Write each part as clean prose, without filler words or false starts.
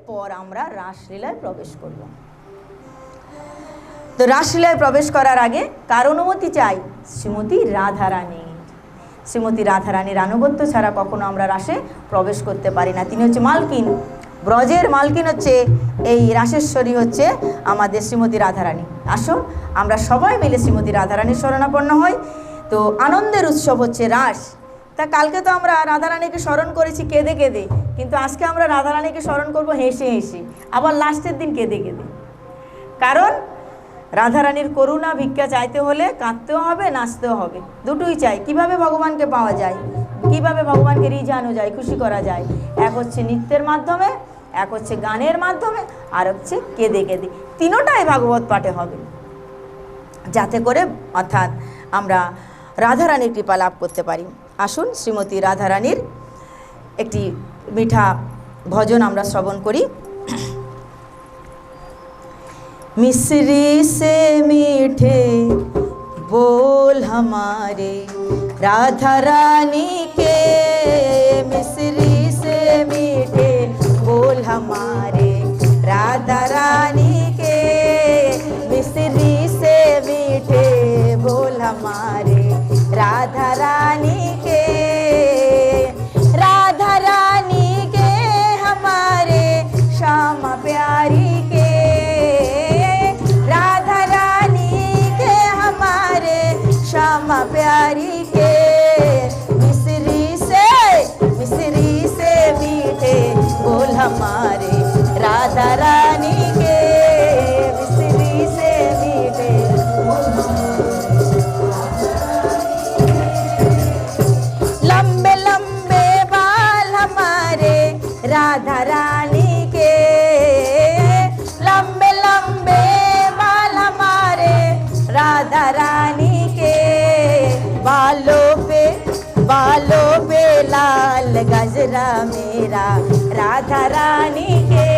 এরপর আমরা রাসলীলায় প্রবেশ করব। তো রাসলীলায় প্রবেশ করার আগে কার অনুমতি চাই? শ্রীমতী রাধারানী। শ্রীমতী রাধারানীর আনুগত্য ছাড়া কখনো আমরা রাসে প্রবেশ করতে পারি না। তিনি হচ্ছে মালকিন, ব্রজের মালকিন হচ্ছে এই রাসেশ্বরী, হচ্ছে আমাদের শ্রীমতী রাধারানী। আসুন আমরা সবাই মিলে শ্রীমতী রাধারানীর শরণাপন্ন হই। তো আনন্দের উৎসব হচ্ছে রাস। তা কালকে তো আমরা রাধারানীকে স্মরণ করেছি কেঁদে কেঁদে, কিন্তু আজকে আমরা রাধারানীকে স্মরণ করব হেসে হেসে, আবার লাস্টের দিন কেঁদে কেঁদে। কারণ রাধারানীর করুণা ভিক্ষা চাইতে হলে কাঁদতেও হবে, নাচতেও হবে, দুটোই চাই। কিভাবে ভগবানকে পাওয়া যায়, কিভাবে ভগবানকে রিঝানো যায়, খুশি করা যায়? এক হচ্ছে নৃত্যের মাধ্যমে, এক হচ্ছে গানের মাধ্যমে, আর হচ্ছে কেঁদে কেঁদে। তিনোটাই ভাগবত পাঠে হবে, যাতে করে অর্থাৎ আমরা রাধারানীর কৃপা লাভ করতে পারি। আসুন শ্রীমতী রাধারানীর একটি মিঠা ভজন আমরা শ্রবণ করি। मिश्री से मीठे बोल हमारे राधा रानी के, मिश्री से मीठे बोल हमारे राधा रानी के, मिश्री से मीठे बोल हमारे राधा रानी के, राधा रानी के हमारे श्यामा प्यारी के, श्यामा प्यारी के, मिश्री से मीठे बोल हमारे राधा रानी के, मिश्री से मीठे लंबे लंबे बाल हमारे राधा रानी के, लंबे लंबे बाल हमारे राधा रानी, बालों पे लाल गजरा मेरा राधा रानी के,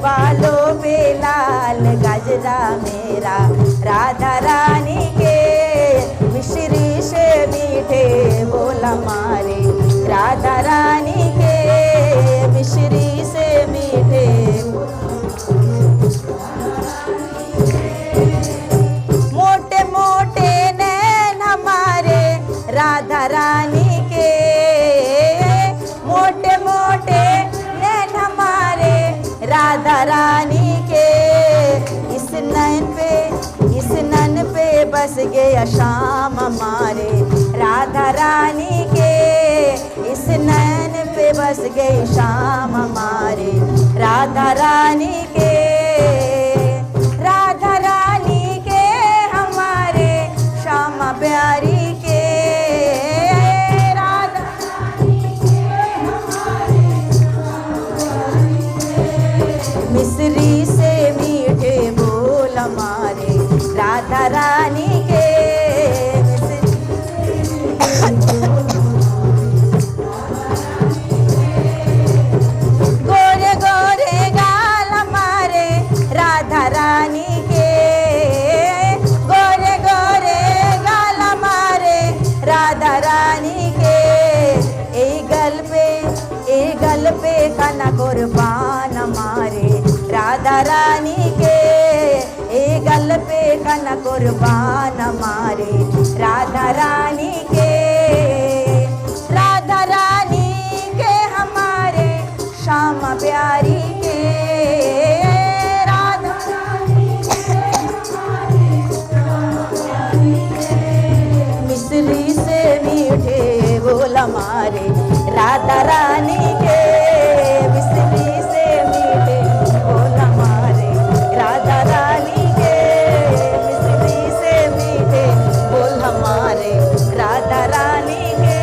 बालों पे लाल गजरा मेरा राधा रानी के, मिश्री से मीठे बोल हमारे राधा रानी के, मिश्री से मीठे मोटे मोटे नैन हमारे राधा रानी के, मोटे मोटे नैन हमारे राधा रानी के, इस नैन पे बस गया श्याम हमारे राधा रानी के, इस नैन पे बस गई श्याम हमारे राधा रानी के, राधा रानी के हमारे श्यामा प्यारी के, मिश्री से मीठे बोल हमारे राधा रानी के, गोरे गोरे गाल हमारे राधा रानी के, गोरे गोरे गाल हमारे राधा रानी के, ए गल पे काना कुर्बान हमारे राधा रानी के, ए गल पे काना कुर्बान हमारे राधा रानी के, राधा रानी के हमारे श्यामा प्यारी के, राधा रानी के मिश्री से मीठे बोल हमारे राधा रानी के, मिश्री से मीठे बोल हमारे राधा रानी के, मिश्री से मीठे बोल हमारे राधा रानी के,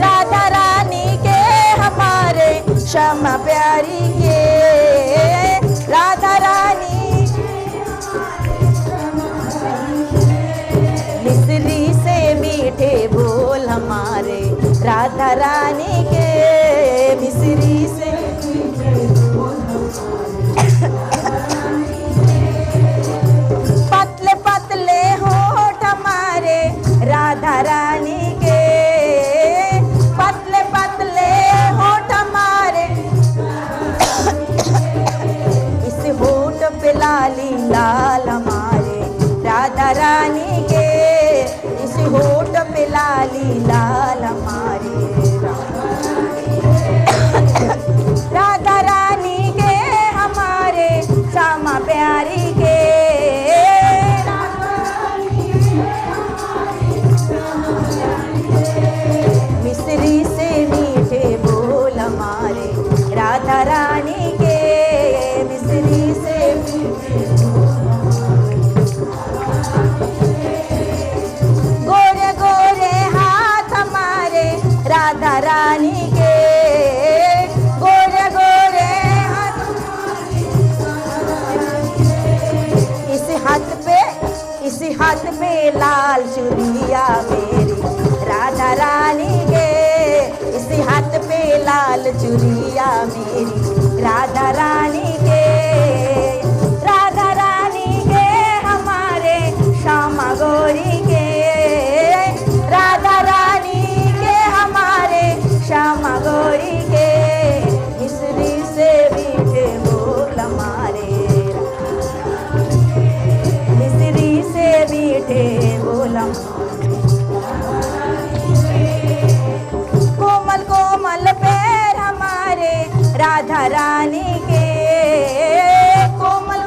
राधा रानी के हमारे श्यामा प्यारी के, राधा रानी मिश्री से मीठे बोल हमारे राधा रानी के, मिश्री से पतले पतले होठ हमारे राधा रानी के, पतले पतले होठ हमारे राधा रानी के मिश्री से गोरे गोरे हाथ हमारे राधा रानी के, गोरे गोरे हाथ, इसी हाथ पे लाल चूड़िया मेरी राधा रानी के, इसी हाथ पे लाल चूड़िया मेरी राधा रानी के, राधा रानी के हमारे श्यामा गौरी के, राधा रानी के हमारे श्यामा गौरी के, मिश्री से मीठे बोल हमारे, मिश्री से मीठे बोल, कोमल कोमल पैर हमारे राधा रानी के, कोमल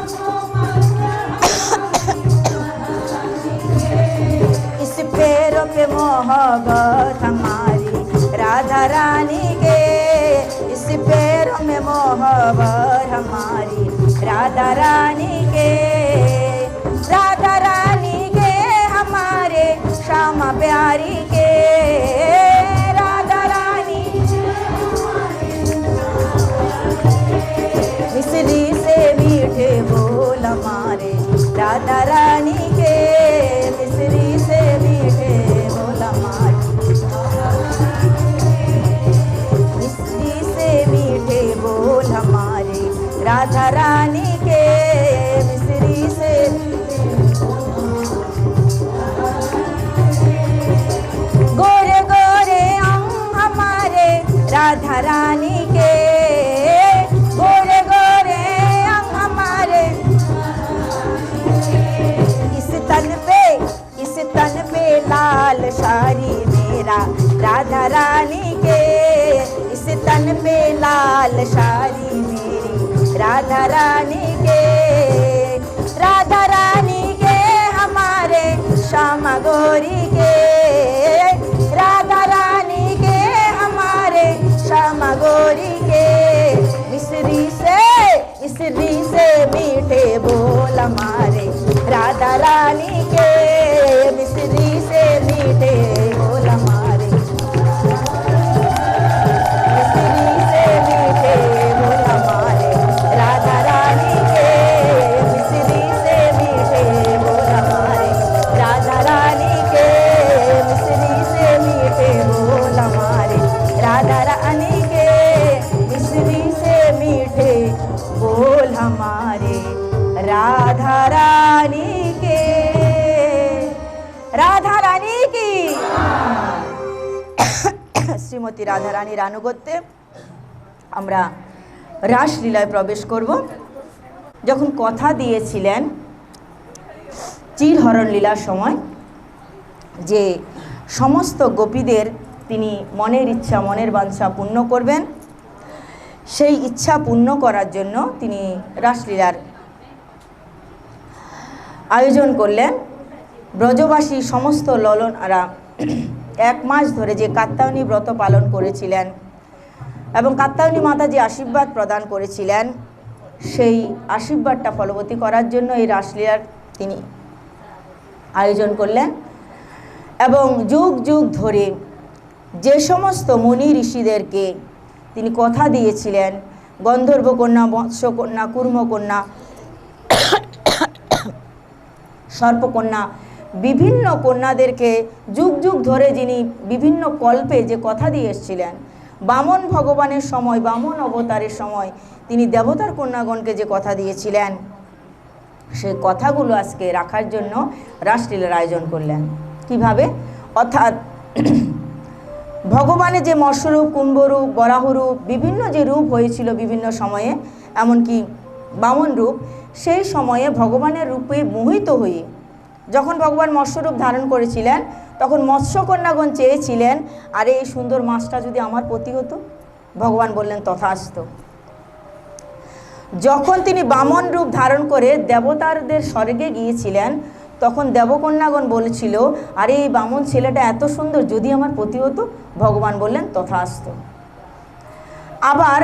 इस पैरों पे मोहब्बत हमारी राधा रानी के, इस पैरों में मोहब्बत हमारी राधा रानी के, राधा रानी के हमारे श्यामा प्यारी के, राधा रानी मिश्री से मीठे बोल हमारे राधा रानी के, मिश्री से मीठे बोल हमारे, मिश्री से मीठे बोल हमारे राधा रानी के, मिश्री से गोरे गोरे अंग हमारे राधा रानी के, गोरे गोरे अंग हमारे, इस तन पे लाल साड़ी मेरा राधा रानी के, इस तन पे लाल साड़ी मेरी राधा रानी के, राधा रानी के हमारे श्यामा गौरी के, राधा रानी के हमारे श्यामा गौरी के, मिश्री से मीठे बोल हमारे राधा रानी के, मिश्री से मीठे बोल हमारे, मिश्री से मीठे बोल हमारे राधा रानी के, मिश्री से मीठे बोल हमारे राधा रानी के, मिश्री से मीठे बोल हमारे राधा रानी के, मिश्री से मीठे बोल हमारे राधा रानी के, राधा रानी की। শ্রীমতী রাধা রানীর আনুগত্যে আমরা রাসলীলায় প্রবেশ করব। যখন কথা দিয়েছিলেন চিরহরণ লীলার সময় যে সমস্ত গোপীদের তিনি মনের ইচ্ছা মনের বাঞ্ছা পূর্ণ করবেন, সেই ইচ্ছা পূর্ণ করার জন্য তিনি রাসলীলার আয়োজন করলেন। ব্রজবাসী সমস্ত ললনারা এক মাস ধরে যে কাত্যায়নী ব্রত পালন করেছিলেন এবং কাত্যায়নী মাতা যে আশীর্বাদ প্রদান করেছিলেন, সেই আশীর্বাদটা ফলবতী করার জন্য এই রাসলীলার তিনি আয়োজন করলেন। এবং যুগ যুগ ধরে যে সমস্ত মুনি ঋষিদেরকে তিনি কথা দিয়েছিলেন, গন্ধর্বকন্যা, মৎস্যকন্যা, কুর্মকন্যা, সর্পকন্যা, বিভিন্ন কন্যাদেরকে যুগ যুগ ধরে যিনি বিভিন্ন কল্পে যে কথা দিয়ে এসেছিলেন, বামন ভগবানের সময়, বামন অবতারের সময় তিনি দেবতার কন্যাগণকে যে কথা দিয়েছিলেন, সেই কথাগুলো আজকে রাখার জন্য রাসলীলার আয়োজন করলেন। কিভাবে? অর্থাৎ ভগবানের যে মৎস্যরূপ, কুম্ভরূপ, বরাহরূপ, বিভিন্ন যে রূপ হয়েছিল বিভিন্ন সময়ে, এমনকি বামন রূপ, সেই সময়ে ভগবানের রূপে মোহিত হয়ে যখন ভগবান মৎস্যরূপ ধারণ করেছিলেন, তখন মৎস্যকন্যাগণ চেয়েছিলেন, আরে এই সুন্দর মাছটা যদি আমার পতি হতো। ভগবান বললেন তথাস্তু। যখন তিনি বামন রূপ ধারণ করে দেবতাদের স্বর্গে গিয়েছিলেন, তখন দেবকন্যাগণ বলেছিল, আরে এই বামন ছেলেটা এত সুন্দর, যদি আমার পতি হতো। ভগবান বললেন তথাস্তু। আবার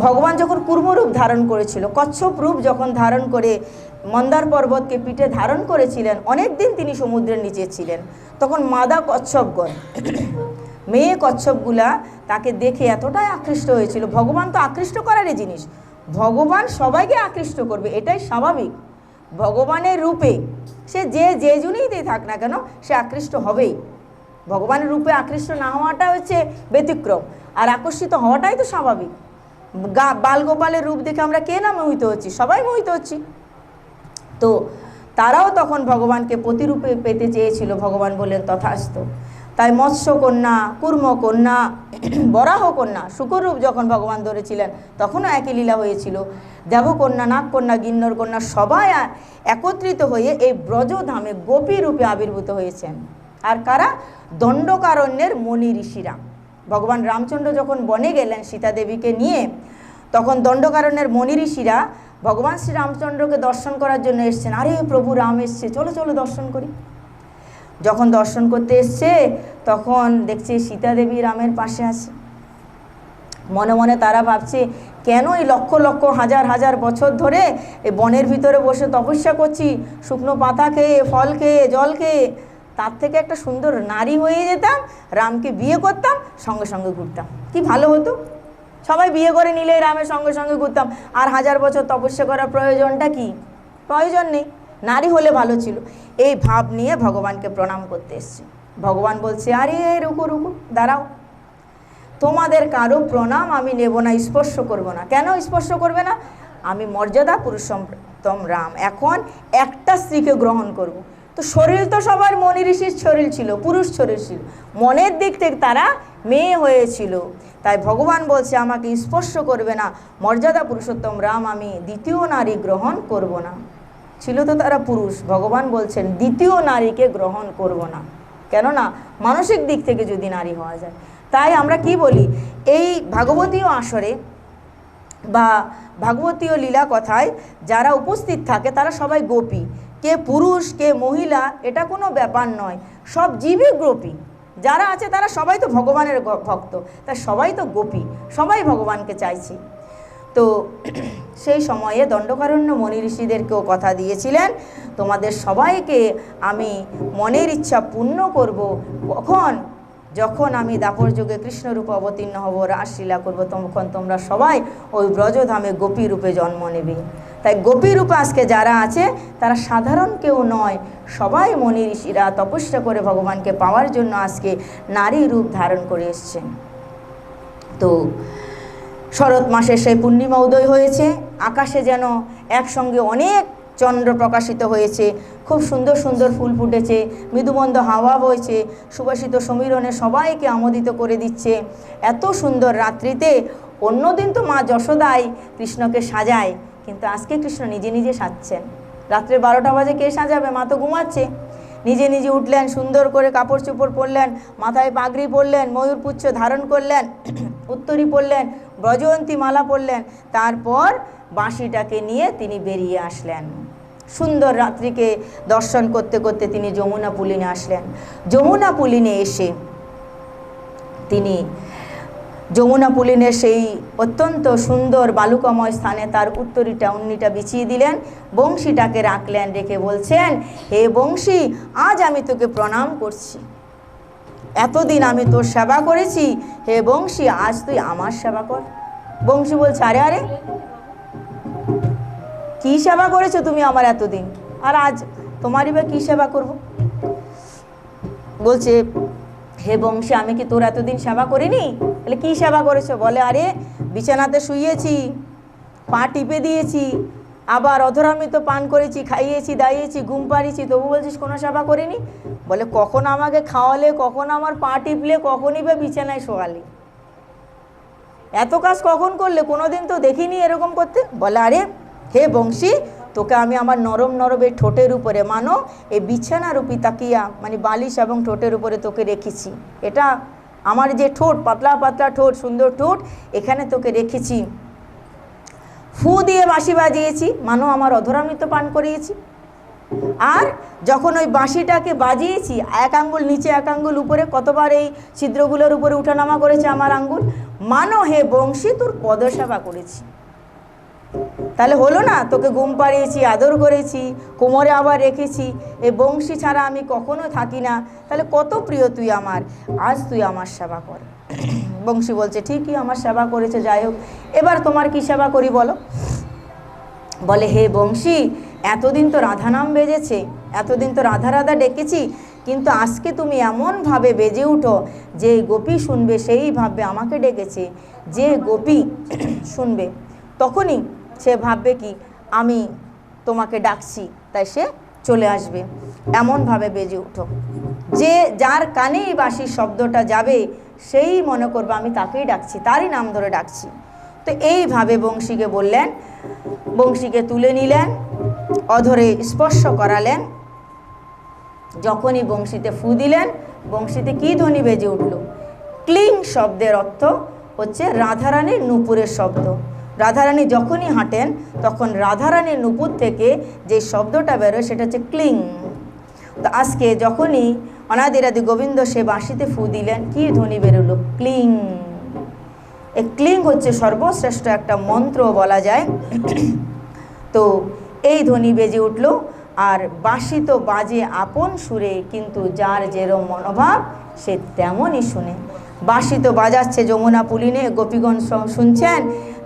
ভগবান যখন কুর্মরূপ ধারণ করেছিল, কচ্ছপ রূপ যখন ধারণ করে মন্দার পর্বতকে পিঠে ধারণ করেছিলেন, অনেক দিন তিনি সমুদ্রের নিচে ছিলেন, তখন মাদা কচ্ছপগণ, মেয়ে কচ্ছপগুলা তাকে দেখে এতটাই আকৃষ্ট হয়েছিল। ভগবান তো আকৃষ্ট করারই জিনিস, ভগবান সবাইকে আকৃষ্ট করবে, এটাই স্বাভাবিক। ভগবানের রূপে সে যে জনেই থাক না কেন, সে আকৃষ্ট হবেই। ভগবানের রূপে আকৃষ্ট না হওয়াটা হচ্ছে ব্যতিক্রম, আর আকর্ষিত হওয়াটাই তো স্বাভাবিক। বালগোপালের রূপ দেখে আমরা কে না মোহিত হচ্ছি, সবাই মোহিত হচ্ছি। তো তারাও তখন ভগবানকে প্রতিরূপে পেতে চেয়েছিল, ভগবান বললেন তথাস্তু। তাই মৎস্যকন্যা, কুর্মকন্যা, বরাহকন্যা, শুকররূপ যখন ভগবান ধরেছিলেন তখনও একই লীলা হয়েছিল। দেবকন্যা, নাগকন্যা, গিন্নর কন্যা সবাই একত্রিত হয়ে এই ব্রজধামে গোপী রূপে আবির্ভূত হয়েছেন। আর কারা? দণ্ডকারণ্যের মণি ঋষিরা। ভগবান রামচন্দ্র যখন বনে গেলেন সীতা দেবীকে নিয়ে, তখন দণ্ডকারণ্যের মণি ঋষিরা ভগবান শ্রী রামচন্দ্রকে দর্শন করার জন্য এসছেন। আরে প্রভু রাম এসছে, চলো চলো দর্শন করি। যখন দর্শন করতে এসছে তখন দেখছে সীতা দেবী রামের পাশে আছে। মনে মনে তারা ভাবছে, কেন এই লক্ষ লক্ষ হাজার হাজার বছর ধরে এই বনের ভিতরে বসে তপস্যা করছি, শুকনো পাতা খেয়ে, ফল খেয়ে, জল খেয়ে, তার থেকে একটা সুন্দর নারী হয়ে যেতাম, রামকে বিয়ে করতাম, সঙ্গে সঙ্গে ঘুরতাম, কি ভালো হতো। সবাই বিয়ে করে নিলে রামের সঙ্গে সঙ্গে ঘুরতাম, আর হাজার বছর তপস্যা করার প্রয়োজনটা কি? প্রয়োজন নেই, নারী হলে ভালো ছিল। এই ভাব নিয়ে ভগবানকে প্রণাম করতে এসছে। ভগবান বলছে, আরে রুকু রুকু, দাঁড়াও, তোমাদের কারো প্রণাম আমি নেব না, স্পর্শ করব না। কেন স্পর্শ করবে না? আমি মর্যাদা পুরুষোত্তম রাম এখন একটা স্ত্রীকে গ্রহণ করব। তো শরীর তো সবার মনি ঋষির শরীর ছিল, পুরুষ শরীর ছিল, মনের দিক থেকে তারা মেয়ে হয়েছিল। তাই ভগবান বলছে আমাকে স্পর্শ করবে না, মর্যাদা পুরুষোত্তম রাম আমি দ্বিতীয় নারী গ্রহণ করব না। ছিল তো তারা পুরুষ, ভগবান বলছেন দ্বিতীয় নারীকে গ্রহণ করব না, কেননা মানসিক দিক থেকে যদি নারী হওয়া যায়। তাই আমরা কি বলি, এই ভাগবতীয় আসরে বা ভাগবতীয় লীলা কথায় যারা উপস্থিত থাকে তারা সবাই গোপী। কে পুরুষ কে মহিলা এটা কোনো ব্যাপার নয়, সব জীবই গোপী। যারা আছে তারা সবাই তো ভগবানের ভক্ত, তাই সবাই তো গোপী, সবাই ভগবানকে চাইছে। তো সেই সময়ে দণ্ডকারণ্য মনি ঋষিদেরকেও কথা দিয়েছিলেন, তোমাদের সবাইকে আমি মনের ইচ্ছা পূর্ণ করব, কখন? যখন আমি দাপর যুগে কৃষ্ণরূপে অবতীর্ণ হব, রাসলীলা করবো, তখন তোমরা সবাই ওই ব্রজধামে গোপী রূপে জন্ম নেবে। তাই গোপী রূপে আজকে যারা আছে তারা সাধারণ কেউ নয়, সবাই মনি ঋষিরা তপস্যা করে ভগবানকে পাওয়ার জন্য আজকে নারী রূপ ধারণ করে এসছেন। তো শরৎ মাসে সেই পূর্ণিমা উদয় হয়েছে, আকাশে যেন একসঙ্গে অনেক চন্দ্র প্রকাশিত হয়েছে, খুব সুন্দর সুন্দর ফুল ফুটেছে, মৃদুমন্দ হাওয়া বইছে, সুবাসিত সমীরণে সবাইকে আমোদিত করে দিচ্ছে। এত সুন্দর রাত্রিতে, অন্যদিন তো মা যশোদাই কৃষ্ণকে সাজায়, কিন্তু আজকে কৃষ্ণ নিজে নিজে সাজছেন। রাত্রে 12টা বাজে কে সাজাবে? মা তো ঘুমাচ্ছে। নিজে নিজে উঠলেন, সুন্দর করে কাপড় চোপড় পরলেন, মাথায় পাগড়ি পরলেন, ময়ূরপুচ্ছ ধারণ করলেন, উত্তরী পরলেন, ব্রজয়ন্তী মালা পরলেন, তারপর বাঁশিটাকে নিয়ে তিনি বেরিয়ে আসলেন। সুন্দর রাত্রিকে দর্শন করতে করতে তিনি যমুনা পুলিনে আসলেন। যমুনা পুলিনে এসে তিনি যমুনা পুলিনের সেই অত্যন্ত সুন্দর বালুকাময় স্থানে তার উত্তরীটা উন্নিটা বিছিয়ে দিলেন, বংশীটাকে রাখলেন, রেখে বলছেন, হে বংশী, আজ আমি তোকে প্রণাম করছি, এতদিন আমি তোর সেবা করেছি, হে বংশী আজ তুই আমার সেবা কর। বংশী বলছে, আরে আরে কি সেবা করেছো তুমি আমার এতদিন, আর আজ তোমারই বা কি সেবা করব? বলছে, হে বংশী আমি কি তোর এতদিন সেবা করিনি? বলে কি সেবা করেছো? বলে, আরে বিছানাতে শুইয়েছি, পা টিপে দিয়েছি, আবার অধরামৃত পান করেছি, খাইয়েছি, দাইয়েছি, ঘুম পাড়িয়েছি, তবু বলছিস কোনো সেবা করিনি? বলে, কখন আমাকে খাওয়ালে, কখন আমার পা টিপলে, কখনই বা বিছানায় শোয়ালে, এত কাজ কখন করলে? কোনোদিন তো দেখিনি এরকম করতে। বলে, আরে হে বংশী, তোকে আমি আমার নরম নরম এই ঠোঁটের উপরে, মানো এই বিছানারূপী তাকিয়া মানে বালিশ এবং ঠোঁটের উপরে তোকে রেখেছি। এটা আমার যে ঠোঁট, পাতলা পাতলা ঠোঁট, সুন্দর ঠোঁট, এখানে তোকে রেখেছি। ফু দিয়ে বাঁশি বাজিয়েছি, মানো আমার অধরামৃত পান করিয়েছি। আর যখন ওই বাঁশিটাকে বাজিয়েছি, এক আঙ্গুল নিচে এক আঙ্গুল উপরে, কতবার এই ছিদ্রগুলোর উপরে উঠানামা করেছে আমার আঙ্গুল, মানো হে বংশী তোর পদসেবা করেছি। তাহলে হলো না, তোকে ঘুম পাড়িয়েছি, আদর করেছি, কোমরে আবার রেখেছি, এই বংশী ছাড়া আমি কখনো থাকি না, তাহলে কত প্রিয় তুই আমার, আজ তুই আমার সেবা কর। বংশী বলছে ঠিকই আমার সেবা করেছে, যাই হোক এবার তোমার কি সেবা করি বলো। বলে হে বংশী, এতদিন তো রাধা নাম বেজেছে, এতদিন তো রাধা রাধা ডেকেছি, কিন্তু আজকে তুমি এমনভাবে বেজে উঠো যে গোপী শুনবে সেই ভাববে আমাকে ডেকেছে। যে গোপী শুনবে তখনই সে ভাববে কি আমি তোমাকে ডাকছি, তাই সে চলে আসবে। এমনভাবে বেজে উঠো যে যার কানেই বাঁশির শব্দটা যাবে সেই মনে করবে আমি তাকেই ডাকছি, তারই নাম ধরে ডাকছি। তো এইভাবে বংশীকে বললেন, বংশীকে তুলে নিলেন, অধরে স্পর্শ করালেন। যখনই বংশীতে ফু দিলেন, বংশীতে কি ধ্বনি বেজে উঠল? ক্লিং শব্দের অর্থ হচ্ছে রাধারানীর নূপুরের শব্দ। রাধারানী যখনই হাঁটেন তখন রাধারানীর নূপুর থেকে যে শব্দটা বেরোয় সেটা হচ্ছে ক্লিং। তো আজকে যখনই অনাদিরাদি গোবিন্দ সে বাঁশিতে ফু দিলেন, কি ধ্বনি বেরোলো? ক্লিং। এই ক্লিং হচ্ছে সর্বশ্রেষ্ঠ একটা মন্ত্র বলা যায়। তো এই ধ্বনি বেজে উঠল, আর বাঁশি তো বাজে আপন সুরে, কিন্তু যার যেরম মনোভাব সে তেমনই শুনে। বাঁশি তো বাজাচ্ছে যমুনা পুলিনে, গোপীগণ শুনছেন,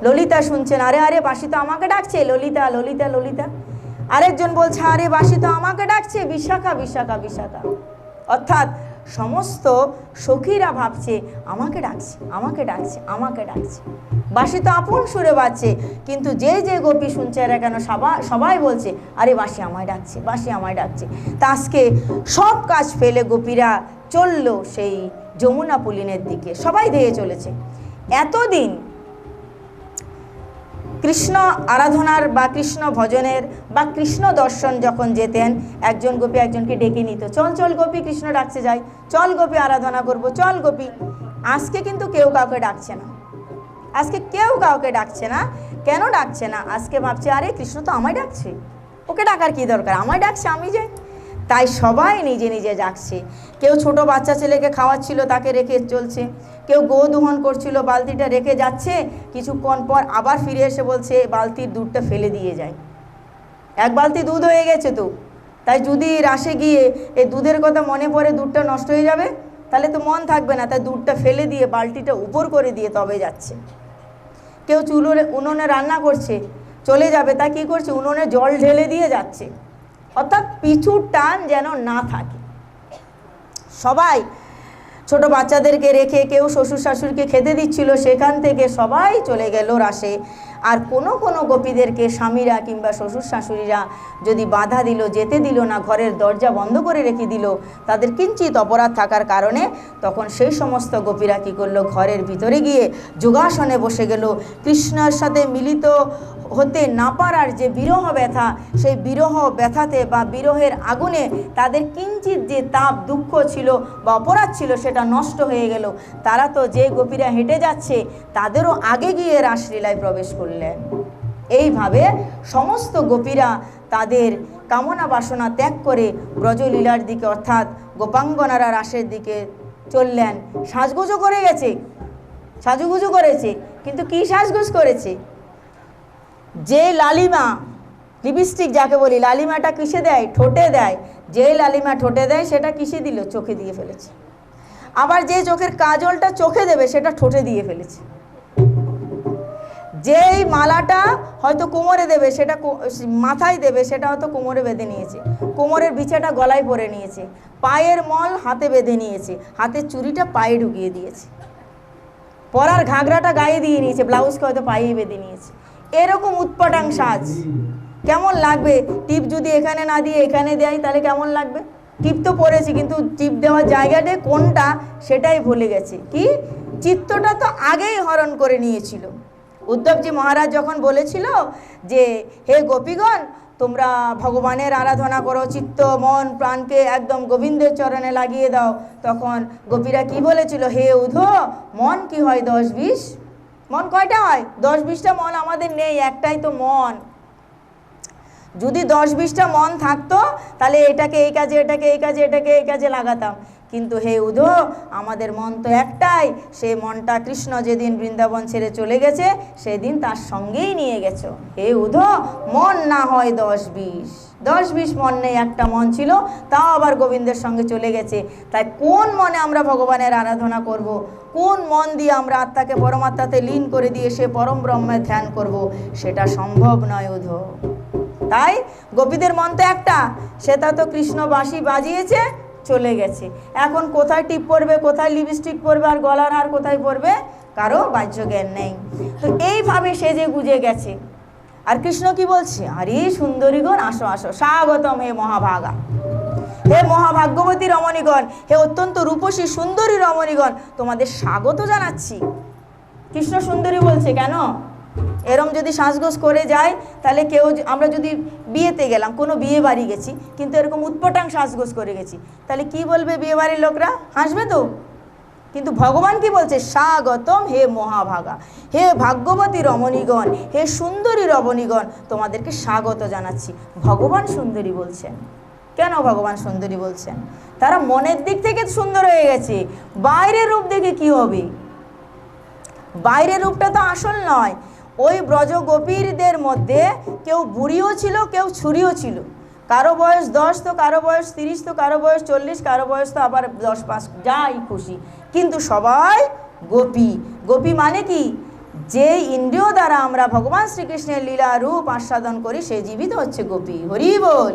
ললিতা শুনছেন, আরে আরে বাঁশি তো আমাকে ডাকছে, ললিতা ললিতা ললিতা। আরেকজন বলছে আরে বাঁশি তো আমাকে ডাকছে, বিশাখা বিশাখা বিশাখা। অর্থাৎ সমস্ত সখীরা ভাবছে আমাকে ডাকছে আমাকে ডাকছে আমাকে ডাকছে। বাঁশি তো আপন সুরে বাজছে, কিন্তু যে যে গোপী শুনছে এরা কেন সবাই বলছে আরে বাঁশি আমায় ডাকছে, বাঁশি আমায় ডাকছে। তা আজকে সব কাজ ফেলে গোপীরা চললো সেই যমুনা পুলিনের দিকে, সবাই ধেয়ে চলেছে। এতদিন কৃষ্ণ আরাধনার বা কৃষ্ণ ভজনের বা কৃষ্ণ দর্শন যখন যেতেন, একজন গোপী একজনকে ডেকে নিত, চল চল গোপী কৃষ্ণ ডাকছে যাই, চল গোপী আরাধনা করব, চল গোপী। আজকে কিন্তু কেউ কাউকে ডাকছে না, আজকে কেউ কাউকে ডাকছে না। কেন ডাকছে না? আজকে ভাবছে আরে কৃষ্ণ তো আমায় ডাকছে, ওকে ডাকার কি দরকার, আমায় ডাকছে আমি যাই। তাই সবাই নিজে নিজে ডাকছে। কেউ ছোট বাচ্চা ছেলেকে খাওয়াচ্ছিল তাকে রেখে চলছে, কেউ গো দোহন করছিল বালতিটা রেখে যাচ্ছে, কিছুক্ষণ পর আবার ফিরে এসে বলছে বালতির দুধটা ফেলে দিয়ে যায়, এক বালতি দুধ হয়ে গেছে তো, তাই যদি রাসে গিয়ে এই দুধের কথা মনে পড়ে দুধটা নষ্ট হয়ে যাবে, তাহলে তো মন থাকবে না, তাই দুধটা ফেলে দিয়ে বালতিটা উপর করে দিয়ে তবে যাচ্ছে। কেউ উনুনে রান্না করছে, চলে যাবে, তা কী করছে উনুনে জল ঢেলে দিয়ে যাচ্ছে। অর্থাৎ পিছুর টান যেন না থাকে। সবাই ছোট বাচ্চাদেরকে রেখে, কেউ শ্বশুর শাশুড়িকে খেতে দিচ্ছিল, সেখান থেকে সবাই চলে গেল রাসে। আর কোনো কোনো গোপীদেরকে স্বামীরা কিংবা শ্বশুর শাশুড়িরা যদি বাধা দিল, যেতে দিল না, ঘরের দরজা বন্ধ করে রেখে দিল, তাদের কিঞ্চিত অপরাধ থাকার কারণে, তখন সেই সমস্ত গোপীরা কী করলো, ঘরের ভিতরে গিয়ে যোগাসনে বসে গেল। কৃষ্ণের সাথে মিলিত হতে না পারার যে বিরহ ব্যথা, সেই বিরহ ব্যথাতে বা বিরহের আগুনে তাদের কিঞ্চিত যে তাপ দুঃখ ছিল বা অপরাধ ছিল সেটা নষ্ট হয়ে গেল। তারা তো যে গোপীরা হেঁটে যাচ্ছে তাদেরও আগে গিয়ে রাসলীলায় প্রবেশ করলেন। এইভাবে সমস্ত গোপীরা তাদের কামনা বাসনা ত্যাগ করে ব্রজলীলার দিকে অর্থাৎ গোপাঙ্গনারা রাসের দিকে চললেন। সাজগোজও করে গেছে, সাজুগুজু করেছে, কিন্তু কি সাজগোজ করেছে? যে লালিমা লিপস্টিক যাকে বলি, লালিমাটা কিসে দেয়? ঠোঁটে দেয়। যে লালিমা ঠোঁটে দেয় সেটা কিসে দিল? চোখে দিয়ে ফেলেছে। আবার যে চোখের কাজলটা চোখে দেবে সেটা ঠোঁটে দিয়ে ফেলেছে। যেই মালাটা হয়তো কোমরে দেবে সেটা মাথায় দেবে সেটা হয়তো কোমরে বেঁধে নিয়েছে, কোমরের বিছাটা গলায় পরে নিয়েছে, পায়ের মল হাতে বেঁধে নিয়েছে, হাতের চুড়িটা পায়ে ঢুকিয়ে দিয়েছে, পরার ঘাগরাটা গায়ে দিয়ে নিয়েছে, ব্লাউজকে হয়তো পায়ে বেঁধে নিয়েছে। এরকম উৎপটাং সাজ কেমন লাগবে? টিপ যদি এখানে না দিয়ে এখানে দেয় তাহলে কেমন লাগবে? টিপ তো পরেছি, কিন্তু টিপ দেওয়ার জায়গাটা কোনটা সেটাই ভুলে গেছে। কি চিত্তটা তো আগেই হরণ করে নিয়েছিল। উদ্ধবজি মহারাজ যখন বলেছিল যে হে গোপীগণ তোমরা ভগবানের আরাধনা করো, চিত্ত মন প্রাণকে একদম গোবিন্দের চরণে লাগিয়ে দাও, তখন গোপীরা কি বলেছিল? হে উধো, মন কি হয় 10-20? মন কয়টা হয়? 10-20টা মন আমাদের নেই, একটাই তো মন। যদি 10-20টা মন থাকতো তাহলে এটাকে এই কাজে, এটাকে এই কাজে, এটাকে এই কাজে লাগাতাম, কিন্তু হে উধো, আমাদের মন তো একটাই, সেই মনটা কৃষ্ণ যেদিন বৃন্দাবন ছেড়ে চলে গেছে সেদিন তার সঙ্গেই নিয়ে গেছো। হে উধো, মন না হয় 10-20 মন নেই, একটা মন ছিল, তাও আবার গোবিন্দের সঙ্গে চলে গেছে। তাই কোন মনে আমরা ভগবানের আরাধনা করব? কোন মন দিয়ে আমরা আত্মাকে পরমাত্মাতে লীন করে দিয়ে সে পরম ব্রহ্মের ধ্যান করব? সেটা সম্ভব নয় উধো। তাই গোপীদের মন তো একটা, সেটা তো কৃষ্ণ বাঁশি বাজিয়েছে, চলে গেছে। এখন কোথায় টিপ পরবে, কোথায় লিপস্টিক পরবে, আর গলার হার কোথায় পরবে, কারো বাহ্য জ্ঞান নেই। তো এইভাবে সেজে গুজে গেছে। আর কৃষ্ণ কি বলছে? আরে সুন্দরীগণ, আসো আসো, স্বাগতম হে মহাভাগা, হে মহাভাগ্যবতী রমণীগণ, হে অত্যন্ত রূপসী সুন্দরী রমণীগণ, তোমাদের স্বাগত জানাচ্ছি। কৃষ্ণ সুন্দরী বলছে কেন? এরম যদি সাজগোজ করে যায়, তাহলে কেউ, আমরা যদি বিয়েতে গেলাম, কোনো বিয়ে বাড়ি গেছি, কিন্তু এরকম উৎপটাং সাজগোজ করে গেছি, তাহলে কি বলবে বিয়ে বাড়ির লোকরা? হাসবে তো। কিন্তু ভগবান কি বলছে? স্বাগতম হে মহাভাগা, হে ভাগ্যবতী রমণীগণ, হে সুন্দরী রমণীগণ, তোমাদেরকে স্বাগত জানাচ্ছি। ভগবান সুন্দরী বলছেন। কেন ভগবান সুন্দরী বলছেন? তারা মনের দিক থেকে সুন্দর হয়ে গেছে, বাইরের রূপ দেখে কি হবে? বাইরের রূপটা তো আসল নয়। ওই ব্রজ গোপীদের মধ্যে কেউ বুড়িও ছিল, কেউ ছুরিও ছিল। কারো বয়স 10, তো কারো বয়স 30, তো কারো বয়স 40, কারো বয়স তো আবার 10-5, যাই খুশি, কিন্তু সবাই গোপী। গোপী মানে কি? যে ইন্দ্রিয় দ্বারা আমরা ভগবান শ্রীকৃষ্ণের লীলা রূপ আস্বাদন করি, সে জীবিত হচ্ছে গোপী। হরি বল।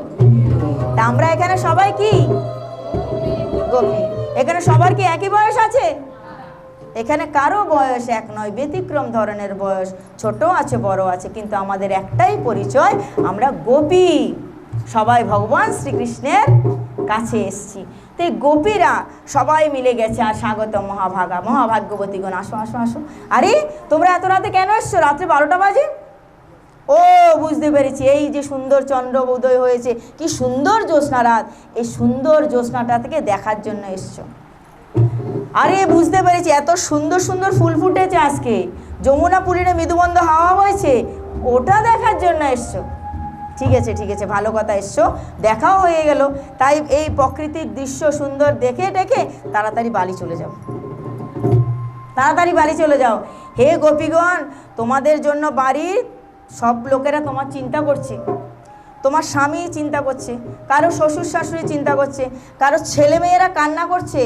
তা আমরা এখানে সবাই কি গোপী? এখানে সবার কি একই বয়স আছে? এখানে কারো বয়স এক নয়, ব্যতিক্রম ধরনের বয়স, ছোট আছে, বড় আছে, কিন্তু আমাদের একটাই পরিচয়, আমরা গোপী, সবাই ভগবান শ্রীকৃষ্ণের কাছে এসছি। তো এই গোপীরা সবাই মিলে গেছে, আর স্বাগত মহাভাগা, মহাভাগ্যবতীগণ, আসো আসো আসো। আরে তোমরা এত রাতে কেন এসছো? রাত্রে 12টা বাজে। ও বুঝতে পেরেছি, এই যে সুন্দর চন্দ্র উদয় হয়েছে, কি সুন্দর জ্যোৎস্না রাত, এই সুন্দর জ্যোৎস্নাটা থেকে দেখার জন্য এসছো। আরে বুঝতে পেরেছি, এত সুন্দর সুন্দর ফুল ফুটেছে আজকে, যমুনা পুরীরে মৃদুমন্দ হাওয়া বইছে, ওটা দেখার জন্য এসছো। ঠিক আছে ঠিক আছে, ভালো কথা, এসছো, দেখাও হয়ে গেল। তাই এই প্রকৃতির দৃশ্য সুন্দর দেখে দেখে তাড়াতাড়ি বাড়ি চলে যাও, তাড়াতাড়ি বাড়ি চলে যাও। হে গোপীগণ, তোমাদের জন্য বাড়ির সব লোকেরা তোমার চিন্তা করছে, তোমার স্বামী চিন্তা করছে, কারো শ্বশুর শাশুড়ি চিন্তা করছে, কারো ছেলেমেয়েরা কান্না করছে।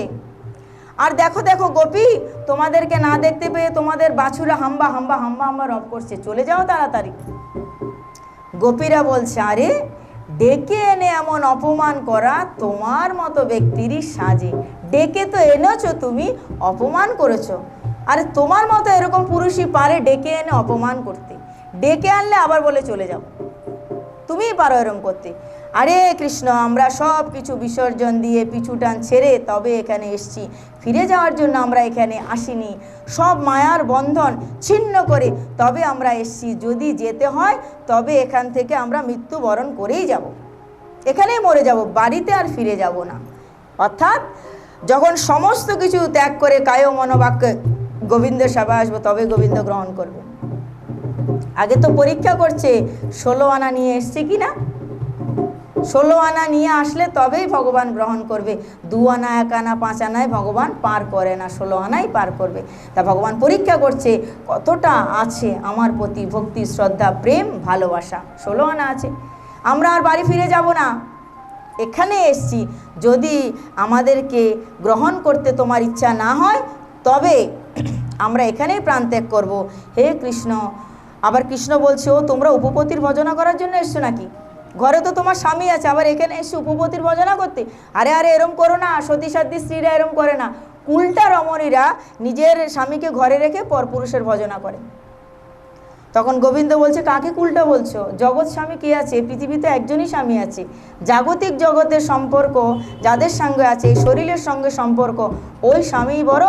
আর দেখো দেখো গোপী, তোমাদেরকে না দেখতে পেয়ে তোমাদের বাছুরা হাম্বা হাম্বা হাম্বা হাম্বা রব করছে, চলে যাও তাড়াতাড়ি। গোপীরা বলছে, আরে ডেকে এনে এমন অপমান করা তোমার মতো ব্যক্তিরই সাজে, ডেকে তো এনেছো তুমি, অপমান করেছো। আরে তোমার মতো এরকম পুরুষই পারে ডেকে এনে অপমান করতে, ডেকে আনলে আবার বলে চলে যাও, তুমিই পারো এরকম করতে। আরে কৃষ্ণ, আমরা সব কিছু বিসর্জন দিয়ে পিছুটান ছেড়ে তবে এখানে এসছি, ফিরে যাওয়ার জন্য আমরা এখানে আসিনি। সব মায়ার বন্ধন ছিন্ন করে তবে আমরা এসছি, যদি যেতে হয় তবে এখান থেকে আমরা মৃত্যুবরণ করেই যাব, এখানেই মরে যাব, বাড়িতে আর ফিরে যাব না। অর্থাৎ যখন সমস্ত কিছু ত্যাগ করে কায় মনোবাক্যে গোবিন্দের সেবা আসবো, তবে গোবিন্দ গ্রহণ করবে। আগে তো পরীক্ষা করছে 16 আনা নিয়ে এসছে কি না, 16 আনা নিয়ে আসলে তবেই ভগবান গ্রহণ করবে। 2 আনা 1 আনা 5 আনায় ভগবান পার করে না, 16 আনাই পার করবে। তা ভগবান পরীক্ষা করছে কতটা আছে আমার প্রতি ভক্তি, শ্রদ্ধা, প্রেম, ভালোবাসা। 16 আনা আছে, আমরা আর বাড়ি ফিরে যাব না, এখানে এসছি। যদি আমাদেরকে গ্রহণ করতে তোমার ইচ্ছা না হয় তবে আমরা এখানেই প্রাণত্যাগ করব। হে কৃষ্ণ। আবার কৃষ্ণ বলছে, ও তোমরা উপপতির ভজনা করার জন্য এসছো নাকি? ঘরে তো তোমার স্বামী আছে, আবার এখানে এসছো উপপতির ভজনা করতে? আরে আরে এরম করো না, সতী সাধ্যী স্ত্রীরা এরম করে না। উল্টা রমণীরা নিজের স্বামীকে ঘরে রেখে পরপুরুষের ভজনা করে। তখন গোবিন্দ বলছে, কাকে উল্টা বলছো? জগৎ স্বামী কে আছে? পৃথিবীতে একজনই স্বামী আছে। জাগতিক জগতের সম্পর্ক যাদের সঙ্গে আছে, শরীরের সঙ্গে সম্পর্ক, ওই স্বামী বড়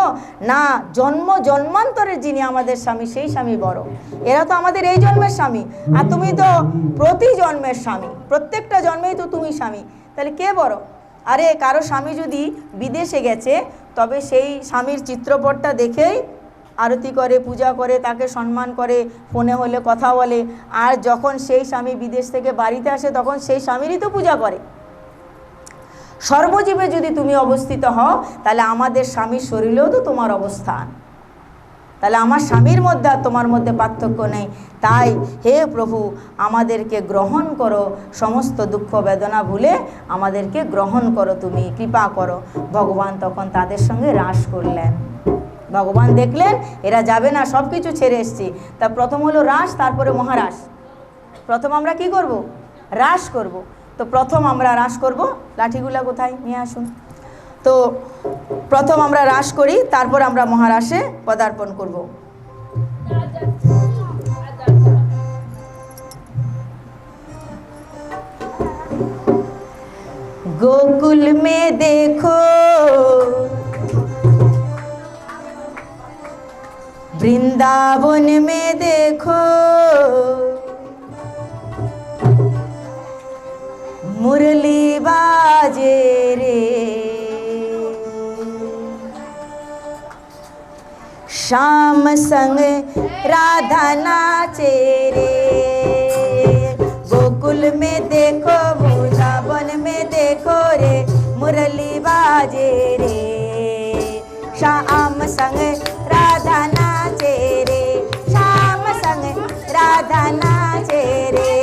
না জন্ম জন্মান্তরের যিনি আমাদের স্বামী, সেই স্বামী বড়? এরা তো আমাদের এই জন্মের স্বামী, আর তুমি তো প্রতি জন্মের স্বামী, প্রত্যেকটা জন্মেই তো তুমি স্বামী, তাহলে কে বড়? আরে কারো স্বামী যদি বিদেশে গেছে, তবে সেই স্বামীর চিত্রপটটা দেখেই আরতি করে, পূজা করে, তাকে সম্মান করে, ফোনে হলে কথা বলে। আর যখন সেই স্বামী বিদেশ থেকে বাড়িতে আসে, তখন সেই স্বামীরই তো পূজা করে। সর্বজীবে যদি তুমি অবস্থিত হও, তাহলে আমাদের স্বামীর শরীরেও তো তোমার অবস্থান, তাহলে আমার স্বামীর মধ্যে আর তোমার মধ্যে পার্থক্য নেই। তাই হে প্রভু, আমাদেরকে গ্রহণ করো, সমস্ত দুঃখ বেদনা ভুলে আমাদেরকে গ্রহণ করো, তুমি কৃপা করো। ভগবান তখন তাদের সঙ্গে রাস করলেন। ভগবান দেখলেন এরা যাবে না, সব কিছু ছেড়ে এসছি, তা প্রথম হলো রাস, তারপরে মহারাস। প্রথম আমরা কি করব? রাস করব। তো প্রথম আমরা রাস করব, লাঠিগুলা কোথায় নিয়ে আসুন। তো প্রথম আমরা রাস করি, তারপর আমরা মহারাসে পদার্পণ করব। गोकुल में देखो, वृंदावन में देखो, मुरली बाजे रे, श्याम संग राधा नाचे रे। गोकुल में देखो, वृंदावन में देखो रे, मुरली बाजे रे, श्याम संग राधा नाचे रे, श्याम संग राधा नाचे रे।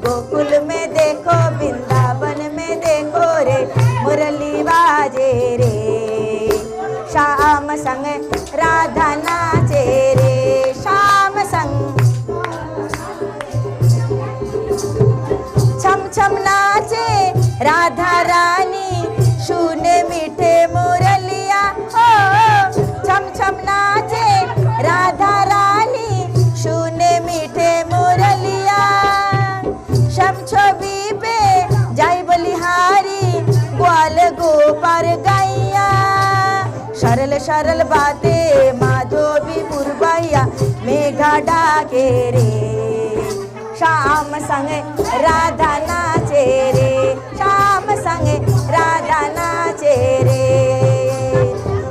गोकुल में देखो, वृंदावन में देखो रे, मुरली बाजे रे, श्याम संग राधा नाचे रे, श्याम संग। छम छम नाचे राधा रानी, शून्य मीठे मुरलिया, ओ छम छम नाचे राधा रानी, शून्य मीठे मुरलिया। शम छवि पे जाई बलिहारी, ग्वाल गोपाल गैया, सरल सरल बातें माधोबी पुरबैया, मेघा डाके रे, श्याम संग राधा नाचे रे, श्याम संग राधा नाचे रे।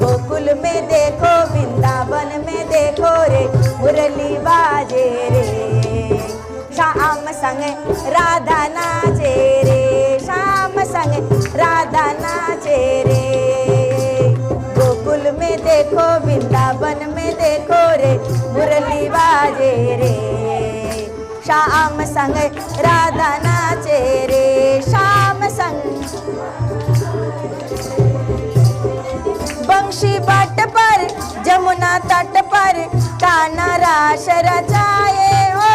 गोकुल में देखो, वृंदावन में देखो रे, मुरली बाजे रे, श्याम संग राधा नाचे रे, श्याम संग राधा नाचे रे। गोकुल में देखो, वृंदावन में देखो रे, मुरली बाजे रे, श्याम संग राधा नाचे रे, श्याम संग। बंशी बट पर, जमुना तट पर, कान्हा रास रचाए हो।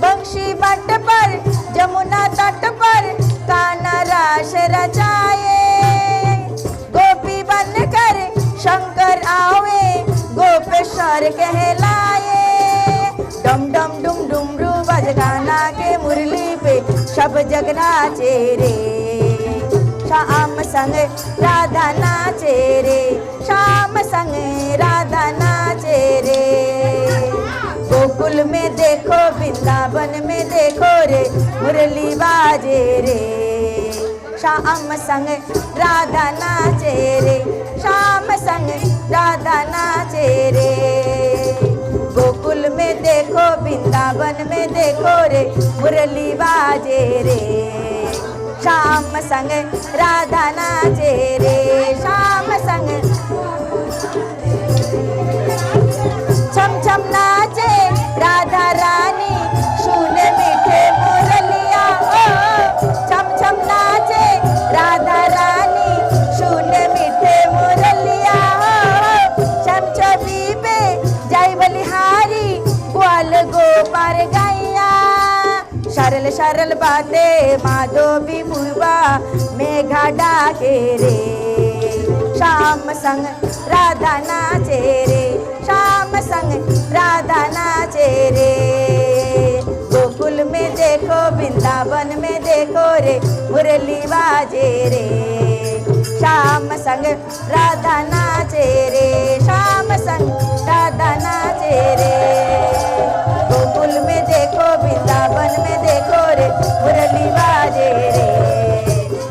बंशी बट पर, जमुना तट पर, कान्हा रास रचाए। गोपी बन कर शंकर आवे, गोपेश्वर कहलाए। डम डम डुम डुमरू बजगाना के मुरली पे, सब जग नाचे रे, श्याम संग राधा नाचे रे, श्याम संग राधा नाचे रे। गोकुल में देखो, वृंदावन में देखो रे, मुरली बाजे रे, श्याम संग राधा नाचे रे, श्याम संग राधा नाचे रे। गोकुल में देखो, वृंदावन में देखो रे, मुरली बाजे रे, श्याम संग राधा नाचे रे, श्याम संग। छम छम नाचे राधा रानी, शून्य मीठे मुरलिया, ओ छम छम नाचे राधा रानी, शून्य मीठे मुरलिया। छम छवि पे जाई बलिहारी, ग्वाल गोपाल गैया, सरल सरल बातें माधोबी पुरबा, मेघा डाके रे, श्याम संग राधा नाचे रे, श्याम संग राधा नाचे रे। गोकुल में देखो, वृंदावन में देखो रे, मुरली बाजे रे, श्याम संग राधा नाचे रे, श्याम संग राधा नाचे रे। गोकुल में देखो, वृंदावन में देखो रे, मुरली बाजे रे,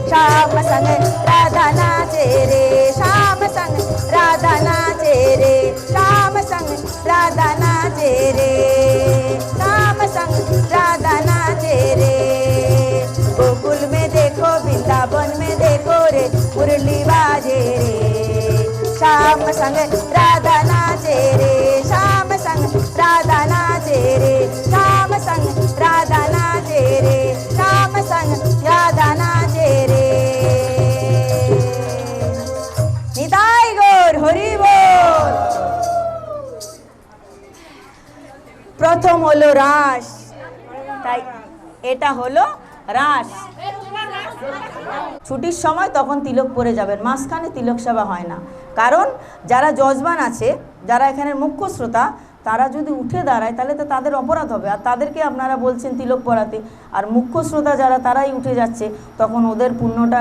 श्याम संग राधा नाचे रे, श्याम संग राधा नाचे रे, श्याम संग राधा नाचे रे, श्याम संग राधा नाचे रे। गोकुल में देखो, वृंदावन श्याम संग राधा नाचे रे, श्याम संग राधा नाचे रे, श्याम संग राधा नाचे रे, श्याम संग राधा नाचे रे। निताई गौर हरि बोल। प्रथम हलो रास, তাই এটা হলো রাস। ছুটির সময় তখন তিলক পরে যাবেন, মাঝখানে তিলক সেবা হয় না। কারণ যারা যজমান আছে, যারা এখানের মুখ্য শ্রোতা, তারা যদি উঠে দাঁড়ায় তাহলে তো তাদের অপরাধ হবে, আর তাদেরকে আপনারা বলছেন তিলক পরাতে। আর মুখ্য শ্রোতা যারা, তারাই উঠে যাচ্ছে, তখন ওদের পুণ্যটা,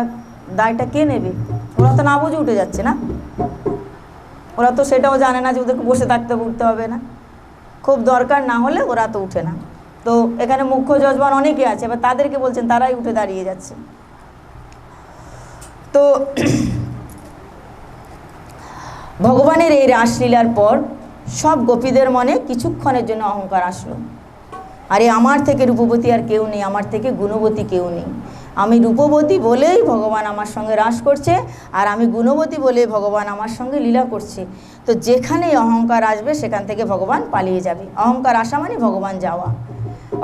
দায়টা কে নেবে? ওরা তো না বুঝে উঠে যাচ্ছে না, ওরা তো সেটাও জানে না যে ওদেরকে বসে থাকতে উঠতে হবে না। খুব দরকার না হলে ওরা তো উঠে না। তো এখানে মুখ্য যজমান অনেকে আছে, এবার তাদেরকে বলছেন, তারাই উঠে দাঁড়িয়ে যাচ্ছে। তো ভগবানের এই রাসলীলার পর সব গোপীদের মনে কিছুক্ষণের জন্য অহংকার আসলো। আরে আমার থেকে রূপবতী আর কেউ নেই, আমার থেকে গুণবতী কেউ নেই। আমি রূপবতী বলেই ভগবান আমার সঙ্গে রাস করছে, আর আমি গুণবতী বলেই ভগবান আমার সঙ্গে লীলা করছে। তো যেখানেই অহংকার আসবে সেখান থেকে ভগবান পালিয়ে যাবে। অহংকার আসা মানে ভগবান যাওয়া।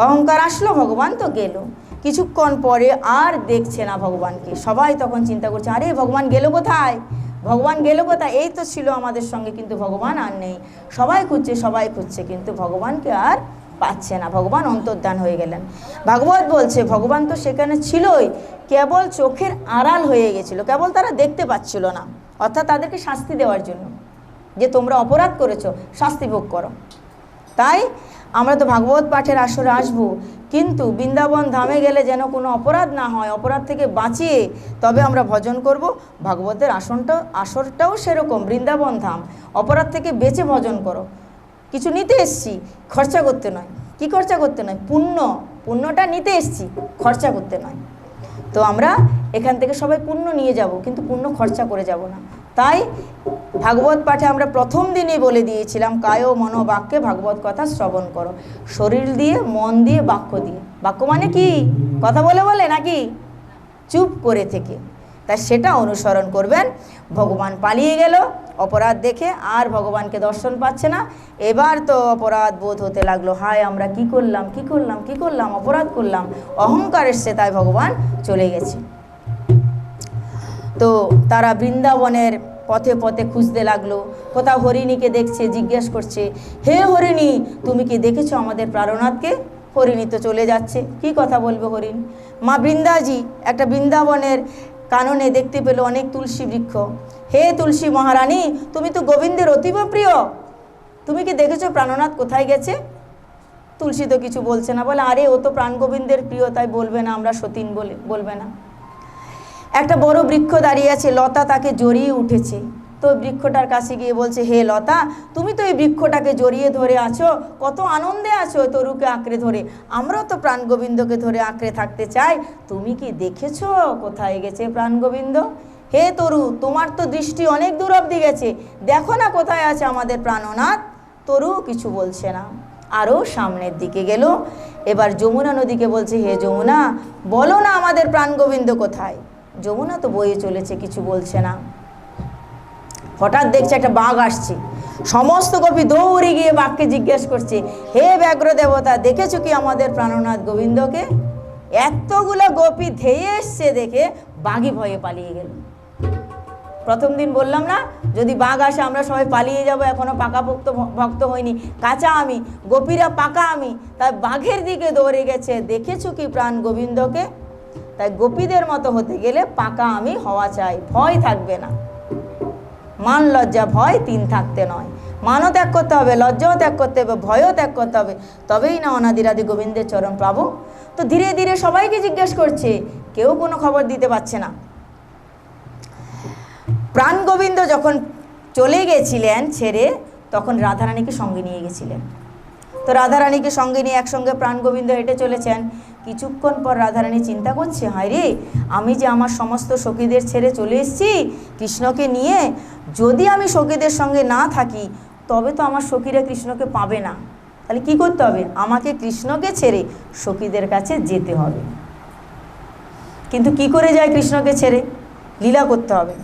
অহংকার আসলো, ভগবান তো গেল। কিছুক্ষণ পরে আর দেখছে না ভগবানকে। সবাই তখন চিন্তা করছে, আরে ভগবান গেল কোথায়, ভগবান গেল কোথায়? এই তো ছিল আমাদের সঙ্গে, কিন্তু ভগবান আর নেই। সবাই খুঁজছে, কিন্তু ভগবানকে আর পাচ্ছে না। ভগবান অন্তর্ধান হয়ে গেলেন। ভাগবত বলছে ভগবান তো সেখানে ছিলই, কেবল চোখের আড়াল হয়ে গেছিল, কেবল তারা দেখতে পাচ্ছিল না। অর্থাৎ তাদেরকে শাস্তি দেওয়ার জন্য, যে তোমরা অপরাধ করেছো, শাস্তি ভোগ করো। তাই আমরা তো ভাগবত পাঠের আসরে আসবো, কিন্তু বৃন্দাবন ধামে গেলে যেন কোনো অপরাধ না হয়, অপরাধ থেকে বাঁচিয়ে তবে আমরা ভজন করব। ভাগবতের আসরটাও সেরকম, বৃন্দাবন ধাম, অপরাধ থেকে বেঁচে ভজন করো। কিছু নিতে এসছি, খরচা করতে নয়। কি খরচা করতে নয়? পুণ্যটা নিতে এসছি, খরচা করতে নয়। তো আমরা এখান থেকে সবাই পুণ্য নিয়ে যাব, কিন্তু পুণ্য খরচা করে যাব না। তাই ভাগবত পাঠে আমরা প্রথম দিনেই বলে দিয়েছিলাম, কায় মনো বাক্যে ভাগবত কথা শ্রবণ করো। শরীর দিয়ে, মন দিয়ে, বাক্য দিয়ে। বাক্য মানে কি? কথা বলে বলে নাকি চুপ করে থেকে। তাই সেটা অনুসরণ করবেন। ভগবান পালিয়ে গেল অপরাধ দেখে, আর ভগবানকে দর্শন পাচ্ছে না। এবার তো অপরাধ বোধ হতে লাগলো, হায় আমরা কি করলাম, অপরাধ করলাম। অহংকার এসছে, তাই ভগবান চলে গেছে। তো তারা বৃন্দাবনের পথে পথে খুঁজতে লাগলো। কোথাও হরিণীকে দেখছে, জিজ্ঞেস করছে, হে হরিণী, তুমি কি দেখেছো আমাদের প্রাণনাথকে? হরিণী তো চলে যাচ্ছে, কি কথা বলবে হরিণ? মা বৃন্দাজি একটা বৃন্দাবনের কাননে দেখতে পেল অনেক তুলসী বৃক্ষ। হে তুলসী মহারানী, তুমি তো গোবিন্দের অতীব প্রিয়, তুমি কি দেখেছো প্রাণনাথ কোথায় গেছে? তুলসী তো কিছু বলছে না, বলে আরে ও তো প্রাণ গোবিন্দের প্রিয়, তাই বলবে না, আমরা সতীন বলবে না। একটা বড় বৃক্ষ দাঁড়িয়ে আছে, লতা তাকে জড়িয়ে উঠেছে। তো বৃক্ষটার কাছে গিয়ে বলছে, হে লতা, তুমি তো এই বৃক্ষটাকে জড়িয়ে ধরে আছো, কত আনন্দে আছো তরুকে আঁকড়ে ধরে। আমরাও তো প্রাণ গোবিন্দকে ধরে আঁকড়ে থাকতে চাই। তুমি কি দেখেছো কোথায় গেছে প্রাণ গোবিন্দ? হে তরু, তোমার তো দৃষ্টি অনেক দূর অবধি গেছে, দেখো না কোথায় আছে আমাদের প্রাণনাথ। তরু কিছু বলছে না, আরও সামনের দিকে গেল। এবার যমুনা নদীকে বলছে, হে যমুনা, বলো না আমাদের প্রাণ গোবিন্দ কোথায়? যমুনা তো বয়ে চলেছে, কিছু বলছে না। হঠাৎ দেখছে একটা বাঘ আসছে। সমস্ত গোপী দৌড়ে গিয়ে বাঘকে জিজ্ঞেস করছে, হে ব্যাঘ্র দেবতা, দেখেছো কি আমাদের প্রাণনাথ গোবিন্দকে? এতগুলো গোপী ধেয়ে এসছে দেখে বাঘই ভয়ে পালিয়ে গেল। প্রথম দিন বললাম না, যদি বাঘ আসে আমরা সবাই পালিয়ে যাব, এখনো পাকাপোক্ত ভক্ত হয়নি, কাঁচা আমি, গোপীরা পাকা আমি। তাই বাঘের দিকে দৌড়ে গেছে, দেখেছো কি প্রাণ গোবিন্দকে? তাই গোপীদের মতো হতে গেলে পাকা আমি হওয়া চাই, ভয় থাকবে না। মান লজ্জা ভয় তিন থাকতে নয়, মানও ত্যাগ করতে হবে, লজ্জাও ত্যাগ করতে হবে, ভয়ও ত্যাগ করতে হবে, তবেই না অনাদিরাদি গোবিন্দের চরণ পাবো। তো ধীরে ধীরে সবাইকে জিজ্ঞেস করছে, কেউ কোনো খবর দিতে পারছে না। প্রাণ গোবিন্দ যখন চলে গেছিলেন ছেড়ে, তখন রাধারানীকে সঙ্গে নিয়ে গেছিলেন। তো রাধারানীকে সঙ্গে নিয়ে একসঙ্গে প্রাণ গোবিন্দ হেঁটে চলেছেন। কিছুক্ষণ পর রাধারানী চিন্তা করছে, হায় রে, আমি যে আমার সমস্ত সখীদের ছেড়ে চলে এসেছি কৃষ্ণকে নিয়ে, যদি আমি সখীদের সঙ্গে না থাকি তবে তো আমার সখীরা কৃষ্ণকে পাবে না। তাহলে কি করতে হবে? আমাকে কৃষ্ণকে ছেড়ে সখীদের কাছে যেতে হবে। কিন্তু কি করে যায় কৃষ্ণকে ছেড়ে? লীলা করতে হবে।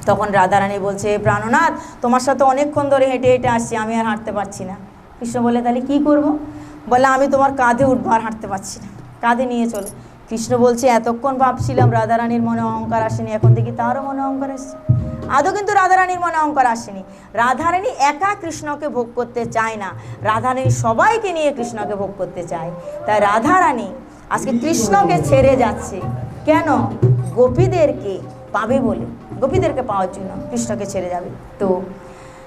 তখন রাধারানী বলছে, প্রাণনাথ তোমার সাথে অনেকক্ষণ ধরে হেঁটে হেঁটে আসছি, আমি আর হাঁটতে পারছি না। কৃষ্ণ বলে, তাহলে কি করব? বলে, আমি তোমার কাঁধে উঠবো, আর হাঁটতে পারছি না, কাঁধে নিয়ে চলো। কৃষ্ণ বলছে, এতক্ষণ ভাবছিলাম রাধারানীর মনে অহংকার আসেনি, এখন দেখি তারও মনে অহংকার আসছে। আদৌ কিন্তু রাধারানীর মনে অহংকার আসেনি। রাধারানী একা কৃষ্ণকে ভোগ করতে চায় না, রাধারানী সবাইকে নিয়ে কৃষ্ণকে ভোগ করতে চায়। তাই রাধারানী আজকে কৃষ্ণকে ছেড়ে যাচ্ছে। কেন? গোপীদেরকে পাবে বলে, গোপীদেরকে পাওয়ার জন্য কৃষ্ণকে ছেড়ে যাবে। তো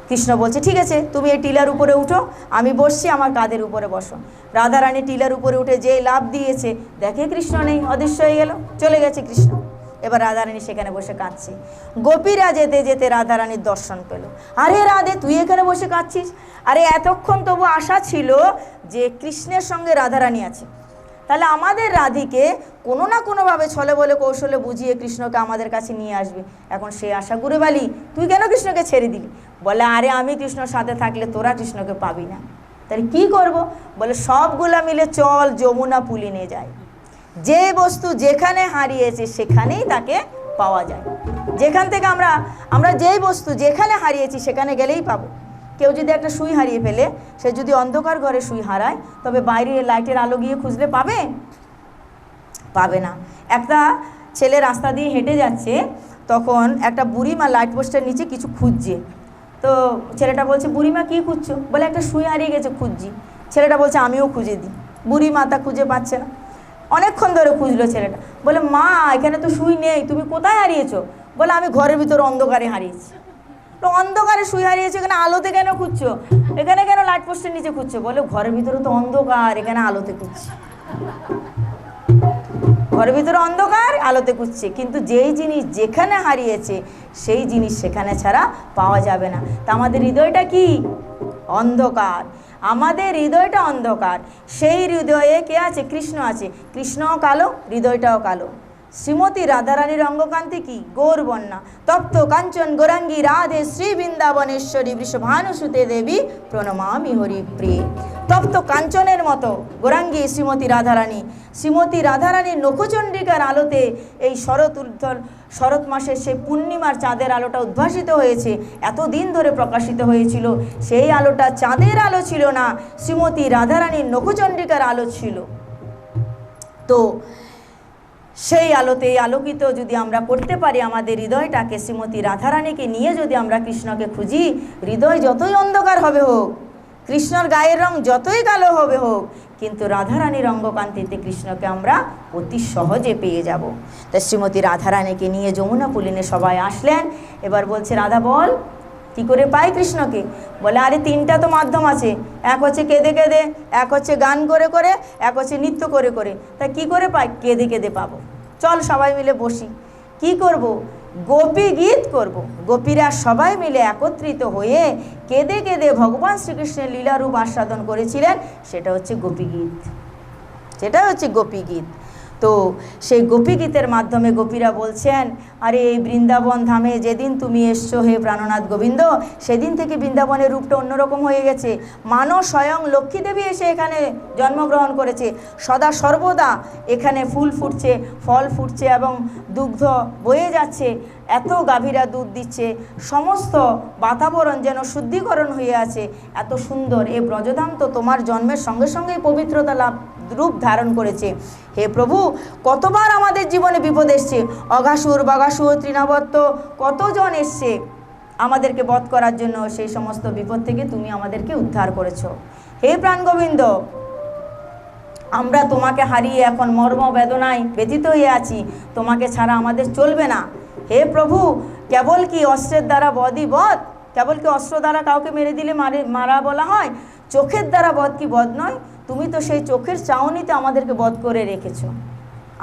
কৃষ্ণ বলছে, ঠিক আছে, তুমি এই টিলার উপরে উঠো, আমি বসছি, আমার কাঁধের উপরে বসো। রাধারানী টিলার উপরে উঠে যে লাভ দিয়েছে, দেখে কৃষ্ণ নেই, অদৃশ্য হয়ে গেল, চলে গেছে কৃষ্ণ। এবার রাধারানী সেখানে বসে কাঁদছে। গোপীরা যেতে যেতে রাধারানীর দর্শন পেল। আরে রাধে, তুই এখানে বসে কাঁদছিস? আরে এতক্ষণ তবু আশা ছিল যে কৃষ্ণের সঙ্গে রাধারানী আছে, তাহলে আমাদের রাধিকে কোনো না কোনোভাবে ছলে বলে কৌশলে বুঝিয়ে কৃষ্ণকে আমাদের কাছে নিয়ে আসবে। এখন সে আশা করে বালি, তুই কেন কৃষ্ণকে ছেড়ে দিলি? বলে, আরে আমি কৃষ্ণর সাথে থাকলে তোরা কৃষ্ণকে পাবি না, তাহলে কি করব? বলে, সবগুলা মিলে চল যমুনা পুলিনে যায়। যে বস্তু যেখানে হারিয়েছে সেখানেই তাকে পাওয়া যায়। যেখান থেকে আমরা যেই বস্তু যেখানে হারিয়েছি সেখানে গেলেই পাবো। কেউ যদি একটা সুই হারিয়ে ফেলে, সে যদি অন্ধকার ঘরে সুই হারায়, তবে বাইরে লাইটের আলো গিয়ে খুঁজলে পাবে? পাবে না। একটা ছেলে রাস্তা দিয়ে হেঁটে যাচ্ছে, তখন একটা বুড়িমা লাইট পোস্টের নিচে কিছু খুঁজছে। তো ছেলেটা বলছে, বুড়িমা কী খুঁজছো? বলে, একটা সুই হারিয়ে গেছে, খুঁজছি। ছেলেটা বলছে, আমিও খুঁজে দিই। বুড়িমা তা খুঁজে পাচ্ছে না, অনেকক্ষণ ধরে খুঁজলো ছেলেটা। বলে, মা এখানে তো সুই নেই, তুমি কোথায় হারিয়েছো? বলে, আমি ঘরের ভিতর অন্ধকারে হারিয়েছি। তো অন্ধকারে সুই হারিয়েছো, এখানে আলোতে কেন খুঁজছো? এখানে কেন লাইট পোস্টের নিচে খুঁজছো? বলে, ঘরের ভিতরে তো অন্ধকার, এখানে আলোতে খুঁজছি। ঘরের ভিতরে অন্ধকার, আলোতে খুঁজছে। কিন্তু যেই জিনিস যেখানে হারিয়েছে সেই জিনিস সেখানে ছাড়া পাওয়া যাবে না। তা আমাদের হৃদয়টা কি? অন্ধকার। আমাদের হৃদয়টা অন্ধকার। সেই হৃদয়ে কে আছে? কৃষ্ণ আছে। কৃষ্ণও কালো, হৃদয়টাও কালো। শ্রীমতী রাধারানীর অঙ্গকান্তি কি? গৌরবর্ণা। তপ্ত কাঞ্চন গৌরাঙ্গী রাধে শ্রী বৃন্দাবনেশ্বরী বৃষভানুসুতে দেবী প্রণমামি হরিপ্রিয়ে। তপ্ত কাঞ্চনের মতো গৌরাঙ্গী শ্রীমতী রাধারানী। শ্রীমতী রাধারানীর নখচণ্ডিকার আলোতে এই শরৎ মাসের সেই পূর্ণিমার চাঁদের আলোটা উদ্ভাসিত হয়েছে। এতদিন ধরে প্রকাশিত হয়েছিল, সেই আলোটা চাঁদের আলো ছিল না, শ্রীমতী রাধারানীর নখচণ্ডিকার আলো ছিল। তো সেই আলোতে আলোকিত যদি আমরা করতে পারি আমাদের হৃদয়টাকে, শ্রীমতী রাধারানীকে নিয়ে যদি আমরা কৃষ্ণকে খুঁজি, হৃদয় যতই অন্ধকার হবে হোক, কৃষ্ণর গায়ের রং যতই কালো হবে হোক, কিন্তু রাধারানীর অঙ্গকান্তিতে কৃষ্ণকে আমরা অতি সহজে পেয়ে যাব। তাই শ্রীমতী রাধারানীকে নিয়ে যমুনা পুলিনে সবাই আসলেন। এবার বলছে, রাধা বল কি করে পাই কৃষ্ণকে? বলে, আরে তিনটা তো মাধ্যম আছে, এক হচ্ছে কেঁদে কেঁদে, এক হচ্ছে গান করে করে, এক হচ্ছে নৃত্য করে করে। তা কি করে পাই? কেঁদে কেঁদে পাবো। চল সবাই মিলে বসি, কি করব? গোপী গীত করব। গোপীরা সবাই মিলে একত্রিত হয়ে কেঁদে কেঁদে ভগবান শ্রীকৃষ্ণের লীলারূপ আস্বাদন করেছিলেন, সেটা হচ্ছে গোপী গীত, সেটা হচ্ছে গোপী গীত। তো সেই গোপী গীতের মাধ্যমে গোপীরা বলছেন, আরে এই বৃন্দাবন ধামে যেদিন তুমি এসছো হে প্রাণনাথ গোবিন্দ, সেদিন থেকে বৃন্দাবনের রূপটা অন্যরকম হয়ে গেছে। মানো স্বয়ং লক্ষ্মী দেবী এসে এখানে জন্মগ্রহণ করেছে। সদা সর্বদা এখানে ফুল ফুটছে, ফল ফুটছে এবং দুগ্ধ বয়ে যাচ্ছে। এত গাভীরা দুধ দিচ্ছে, সমস্ত বাতাবরণ যেন শুদ্ধিকরণ হয়ে আছে। এত সুন্দর এ ব্রজধাম তো তোমার জন্মের সঙ্গে সঙ্গেই পবিত্রতা লাভ রূপ ধারণ করেছে। হে প্রভু, কতবার আমাদের জীবনে বিপদ এসছে, অঘাসুর বাঘাসুর তৃণাবত্ত কতজন এসছে আমাদেরকে বধ করার জন্য। সেই সমস্ত বিপদ থেকে তুমি আমাদেরকে উদ্ধার করেছো। হে প্রাণ গোবিন্দ, আমরা তোমাকে হারিয়ে এখন মর্ম বেদনায় ব্যথিত হয়ে আছি, তোমাকে ছাড়া আমাদের চলবে না। হে প্রভু, কেবল কি অস্ত্রের দ্বারা বধই বধ? কেবল কি অস্ত্র দ্বারা কাউকে মেরে দিলে মারা বলা হয়? চোখের দ্বারা বধ কি বধ নয়? তুমি তো সেই চোখের চাউনিতে আমাদেরকে বধ করে রেখেছো।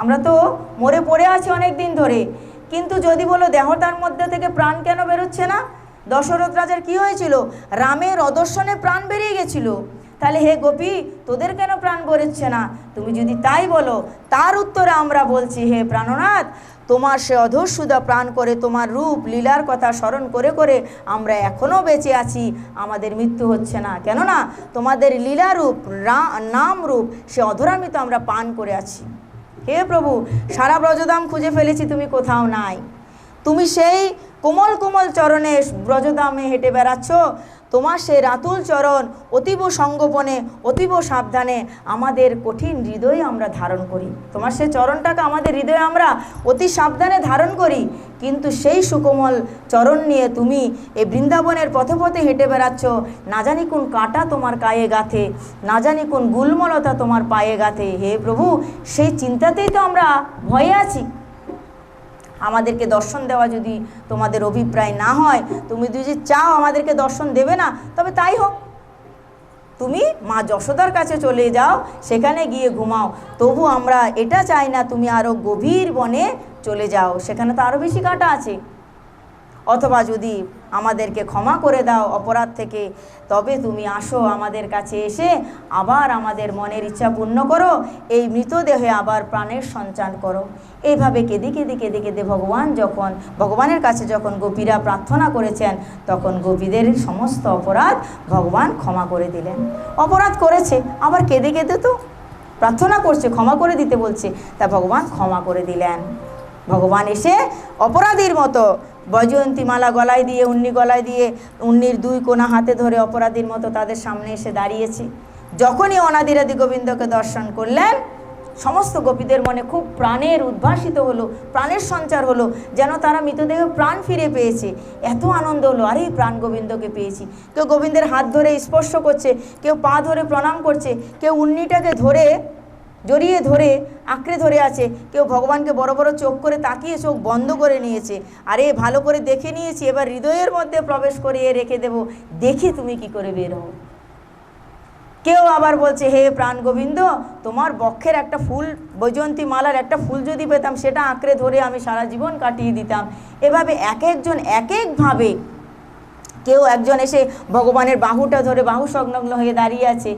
আমরা তো মরে পড়ে আছি অনেক দিন ধরে, কিন্তু যদি বলো দেহটার মধ্যে থেকে প্রাণ কেন বেরোচ্ছে না? দশরথ রাজার কি হয়েছিল? রামের অদর্শনে প্রাণ বেরিয়ে গেছিল। তাহলে হে গোপী, তোদের কেন প্রাণ বেরোচ্ছে না? তুমি যদি তাই বলো, তার উত্তরে আমরা বলছি, হে প্রাণনাথ, তোমার সে অধঃসুধা প্রাণ করে তোমার রূপ লীলার কথা স্মরণ করে করে আমরা এখনও বেঁচে আছি, আমাদের মৃত্যু হচ্ছে না। কেননা তোমাদের লীলারূপ নাম রূপ সে অধরামৃত আমরা পান করে আছি। হে প্রভু, সারা ব্রজধাম খুঁজে ফেলেছি, তুমি কোথাও নাই। তুমি সেই কোমল কোমল চরণে ব্রজধামে হেঁটে বেড়াচ্ছ, তোমার সে রাতুল চরণ অতীব সঙ্গোপনে অতীব সাবধানে আমাদের কঠিন হৃদয়ে আমরা ধারণ করি। তোমার সে চরণটাকে আমাদের হৃদয়ে আমরা অতি সাবধানে ধারণ করি, কিন্তু সেই সুকোমল চরণ নিয়ে তুমি এই বৃন্দাবনের পথে পথে হেঁটে বেড়াচ্ছ। না জানি কোন কাঁটা তোমার গায়ে গাঁথে, না জানি কোন গুল্মলতা তোমার পায়ে গাঁথে। হে প্রভু, সেই চিন্তাতেই তো আমরা ভয়ে আছি। আমাদেরকে দর্শন দেওয়া যদি তোমাদের অভিপ্রায় না হয়, তুমি যদি চাও আমাদেরকে দর্শন দেবে না, তবে তাই হোক, তুমি মা যশোদার কাছে চলে যাও, সেখানে গিয়ে ঘুমাও। তবু আমরা এটা চাই না তুমি আরও গভীর বনে চলে যাও, সেখানে তো আরও বেশি কাঁটা আছে। অথবা যদি আমাদেরকে ক্ষমা করে দাও অপরাধ থেকে, তবে তুমি আসো আমাদের কাছে, এসে আবার আমাদের মনের ইচ্ছা পূর্ণ করো, এই মৃতদেহে আবার প্রাণের সঞ্চার করো। এইভাবে কেঁদে কেঁদে কেঁদে কেঁদে ভগবানের কাছে যখন গোপীরা প্রার্থনা করেছেন, তখন গোপীদের সমস্ত অপরাধ ভগবান ক্ষমা করে দিলেন। অপরাধ করেছে, আবার কেঁদে কেঁদে তো প্রার্থনা করছে, ক্ষমা করে দিতে বলছে, তা ভগবান ক্ষমা করে দিলেন। ভগবান এসে অপরাধীর মতো বৈজয়ন্তী মালা গলায় দিয়ে, উন্নি গলায় দিয়ে, উন্নির দুই কোনা হাতে ধরে অপরাধীর মতো তাদের সামনে এসে দাঁড়িয়েছে। যখনই অনাদিরাদি গোবিন্দকে দর্শন করলেন, সমস্ত গোপীদের মনে খুব প্রাণের উদ্ভাসিত হলো, প্রাণের সঞ্চার হলো, যেন তারা মৃতদেহে প্রাণ ফিরে পেয়েছে। এত আনন্দ হলো, আরে প্রাণ গোবিন্দকে পেয়েছি। কেউ গোবিন্দের হাত ধরে স্পর্শ করছে, কেউ পা ধরে প্রণাম করছে, কেউ উন্নিটাকে ধরে জড়িয়ে ধরে আঁকড়ে ধরে আছে, কেউ ভগবানকে বড় বড় চোখ করে তাকিয়ে চোখ বন্ধ করে নিয়েছে। আরে ভালো করে দেখে নিয়েছি, এবার হৃদয়ের মধ্যে প্রবেশ করিয়ে রেখে দেব, দেখি তুমি কি করে বের হও। কেউ আবার বলছে, হে প্রাণ গোবিন্দ, তোমার বক্ষের একটা ফুল, বৈজয়ন্তী মালার একটা ফুল যদি পেতাম, সেটা আঁকড়ে ধরে আমি সারা জীবন কাটিয়ে দিতাম। এভাবে এক একজন এক একভাবে, কেউ একজন এসে ভগবানের বাহুটা ধরে বাহু সংলগ্ন হয়ে দাঁড়িয়ে আছে।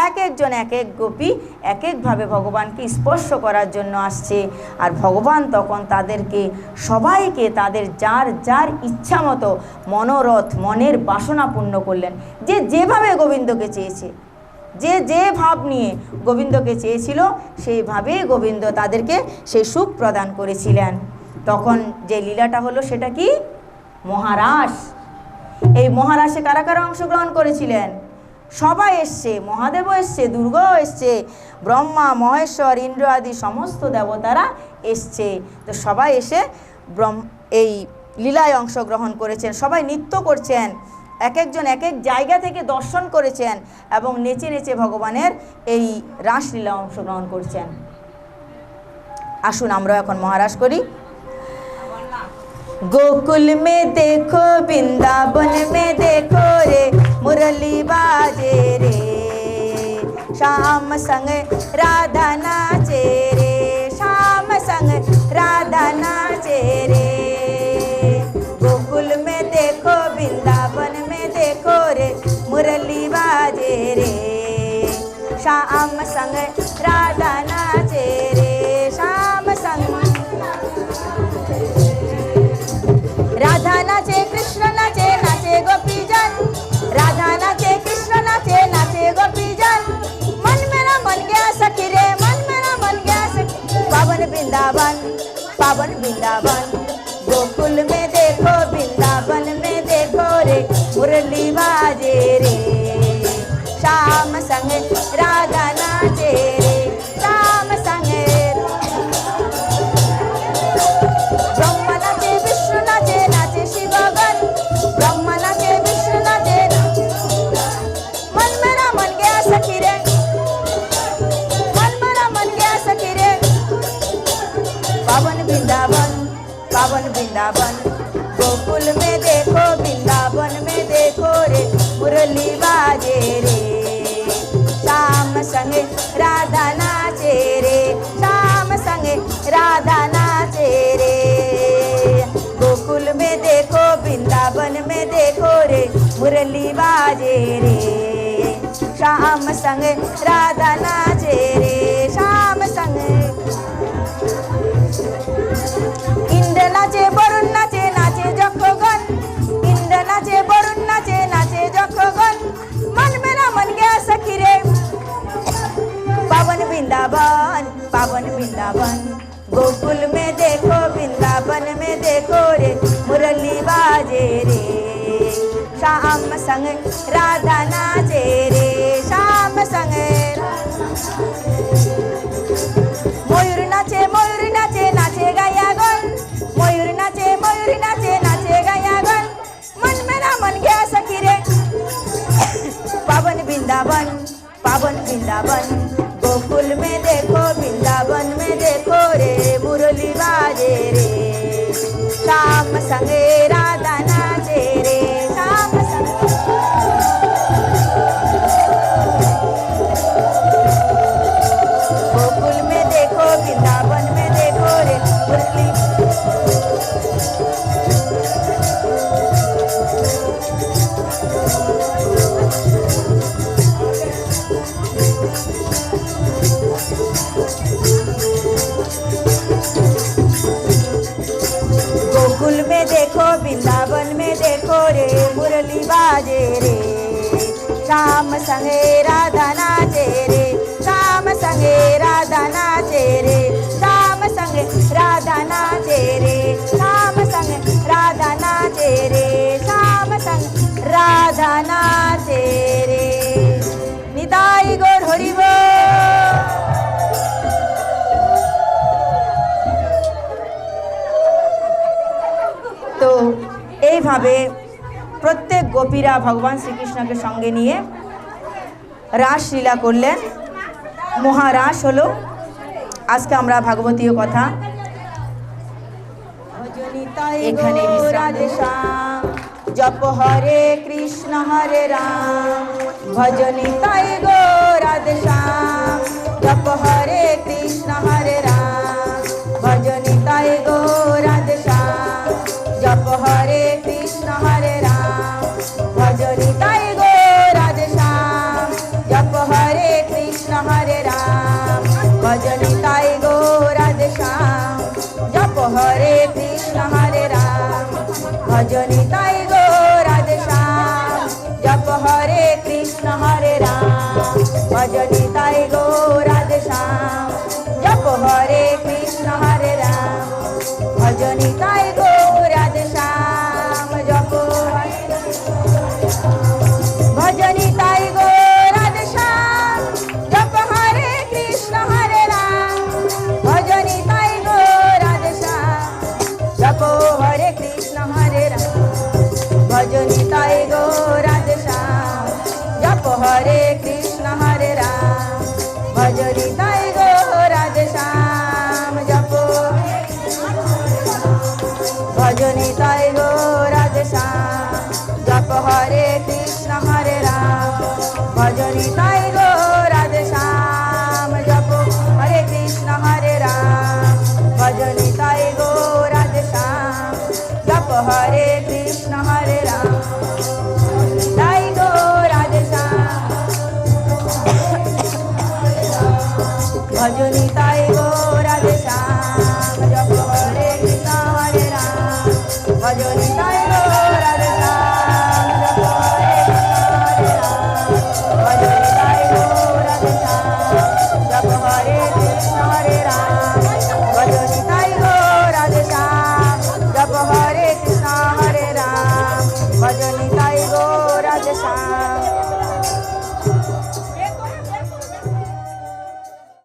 এক একজন এক এক গোপী এক একভাবে ভগবানকে স্পর্শ করার জন্য আসছে। আর ভগবান তখন তাদেরকে সবাইকে তাদের যার যার ইচ্ছা মতো মনোরথ, মনের বাসনা পূর্ণ করলেন। যে যেভাবে গোবিন্দকে চেয়েছে, যে যে ভাব নিয়ে গোবিন্দকে চেয়েছিল, সেইভাবে গোবিন্দ তাদেরকে সেই সুখ প্রদান করেছিলেন। তখন যে লীলাটা হলো, সেটা কি? মহারাস। এই মহারাসে কারা কারা অংশগ্রহণ করেছিলেন? সবাই এসছে, মহাদেবও এসছে, দুর্গাও এসছে, ব্রহ্মা, মহেশ্বর, ইন্দ্র আদি সমস্ত দেবতারা এসছে। তো সবাই এসে এই লীলায় অংশগ্রহণ করেছেন, সবাই নৃত্য করছেন, এক একজন এক এক জায়গা থেকে দর্শন করেছেন এবং নেচে নেচে ভগবানের এই রাসলীলা অংশগ্রহণ করছেন। আসুন আমরা এখন মহারাস করি। गोकुल में देखो, वृंदावन में देखो रे, मुरली बाजे रे, श्याम संग राधा नाचे रे, श्याम संग राधा नाचे रे। गोकुल में देखो, वृंदावन में देखो रे, मुरली बाजे रे, श्याम संग राधा नाचे रे, श्याम संग राधा नाचे, कृष्ण नाचे, नाचे गोपीजन, राधा नाचे, कृष्ण नाचे, नाचे गोपीजन। मन मेरा मन गया सखी रे, मन मेरा मन गया सखी, पावन वृंदावन, पावन वृंदावन। गोकुल में देखो, वृंदावन में देखो रे, मुरली बाजे रे, श्याम संग राधा नाचे रे, श्याम संग। ब्रह्मा नाचे, विष्णु नाचे, नाचे शिव गण, ब्रह्मा नाचे, विष्णु नाचे, मन मेरा मन गया सखी रे, मन मेरा मन गया सखी रे, पावन वृंदावन, पावन वृंदावन। गोकुल में देखो, वृंदावन में देखो रे, मुरली बाजे रे, श्याम संग राधा नाचे रे, श्याम संग राधा नाचे रे। गोकुल में देखो, वृंदावन में देखो रे, मुरली बाजे रे, श्याम संग राधा नाचे रे, श्याम संग। इंद्र नाचे, वरुण नाचे, नाचे जखगन, इंद्र नाचे, वरुण नाचे, नाचे जखगन। मन मेरा मन गया सखी रे, पावन वृंदावन, पावन वृंदावन। गोकुल में देखो, वृंदावन में देखो रे, मुरली बा बाजे रे, श्याम संग राधा नाचे रे, श्याम संग मयूर नाचे नाचे गाया गन, मयूर नाचे नाचे गाया गन, मन मेरा मन गया सखी रे, पावन वृंदावन गोकुल में देखो वृंदावन में देखो रे, मुरली बाजे रे, श्याम संगे राधा नाचे रे, श्याम संग गोकुल में देखो वृंदावन में देखो रे, मुरली गोकुल में देखो वृंदावन में देखो रे, मुरली बाजे रे, श्याम संगे राधा नाचे रे, श्याम संगे राधा नाचे रे, श्याम संगे राधा नाचे रे, श्याम संगे राधा नाचे रे, श्याम संग राधा नाचे रे, निताई गौर हरि बोल। তো এইভাবে প্রত্যেক গোপীরা ভগবান শ্রীকৃষ্ণকে সঙ্গে নিয়ে রাসলীলা করলেন, মহারাস হলো। আজকে আমরা ভাগবতীয় কথা এখানে বিশ্রাম, জপ হরে কৃষ্ণ হরে রাম, ভজনি তাই গো রাধে শ্যাম, জপ হরে কৃষ্ণ হরে রাম, ভজনি তাই গো রাধে শ্যাম, জপ হরে কৃষ্ণ হরে রাম, ভজনি তাই গো রাধে শ্যাম, জপ হরে কৃষ্ণ হরে রাম, ভজনি তাই গো রাধে শ্যাম, জপ হরে কৃষ্ণ হরে রাম, ভজনি তাই গো রাধে শ্যাম, জপ হরে কৃষ্ণ হরে রাম, ভজনি তাই গো রাধে শ্যাম, জপ হরে কৃষ্ণ হরে রাম, ভজনি তাই গো রাধে শ্যাম, জপ ভজনি তাই গো রাধে শ্যাম, জপ হরে কৃষ্ণ হরে রাম, ভজনি তাই গো রাধে শ্যাম, জপ হরে কৃষ্ণ হরে রাম, ভজনি তাই গো রাধে শ্যাম, জপ হরে কৃষ্ণ হরে রাম, ভজনি তাই গো রাধে শ্যাম, জপ ভজনি তাই গো রাধে শ্যাম, জপ হরে কৃষ্ণ হরে রাম, ভজনি তাই গো রাধে শ্যাম, জপ হরে কৃষ্ণ হরে রাম, ভজনি তাই গো রাধে শ্যাম, জপ হরে কৃষ্ণ হরে রাম, তাই গো রাধে শ্যাম, ভজনি তাই গো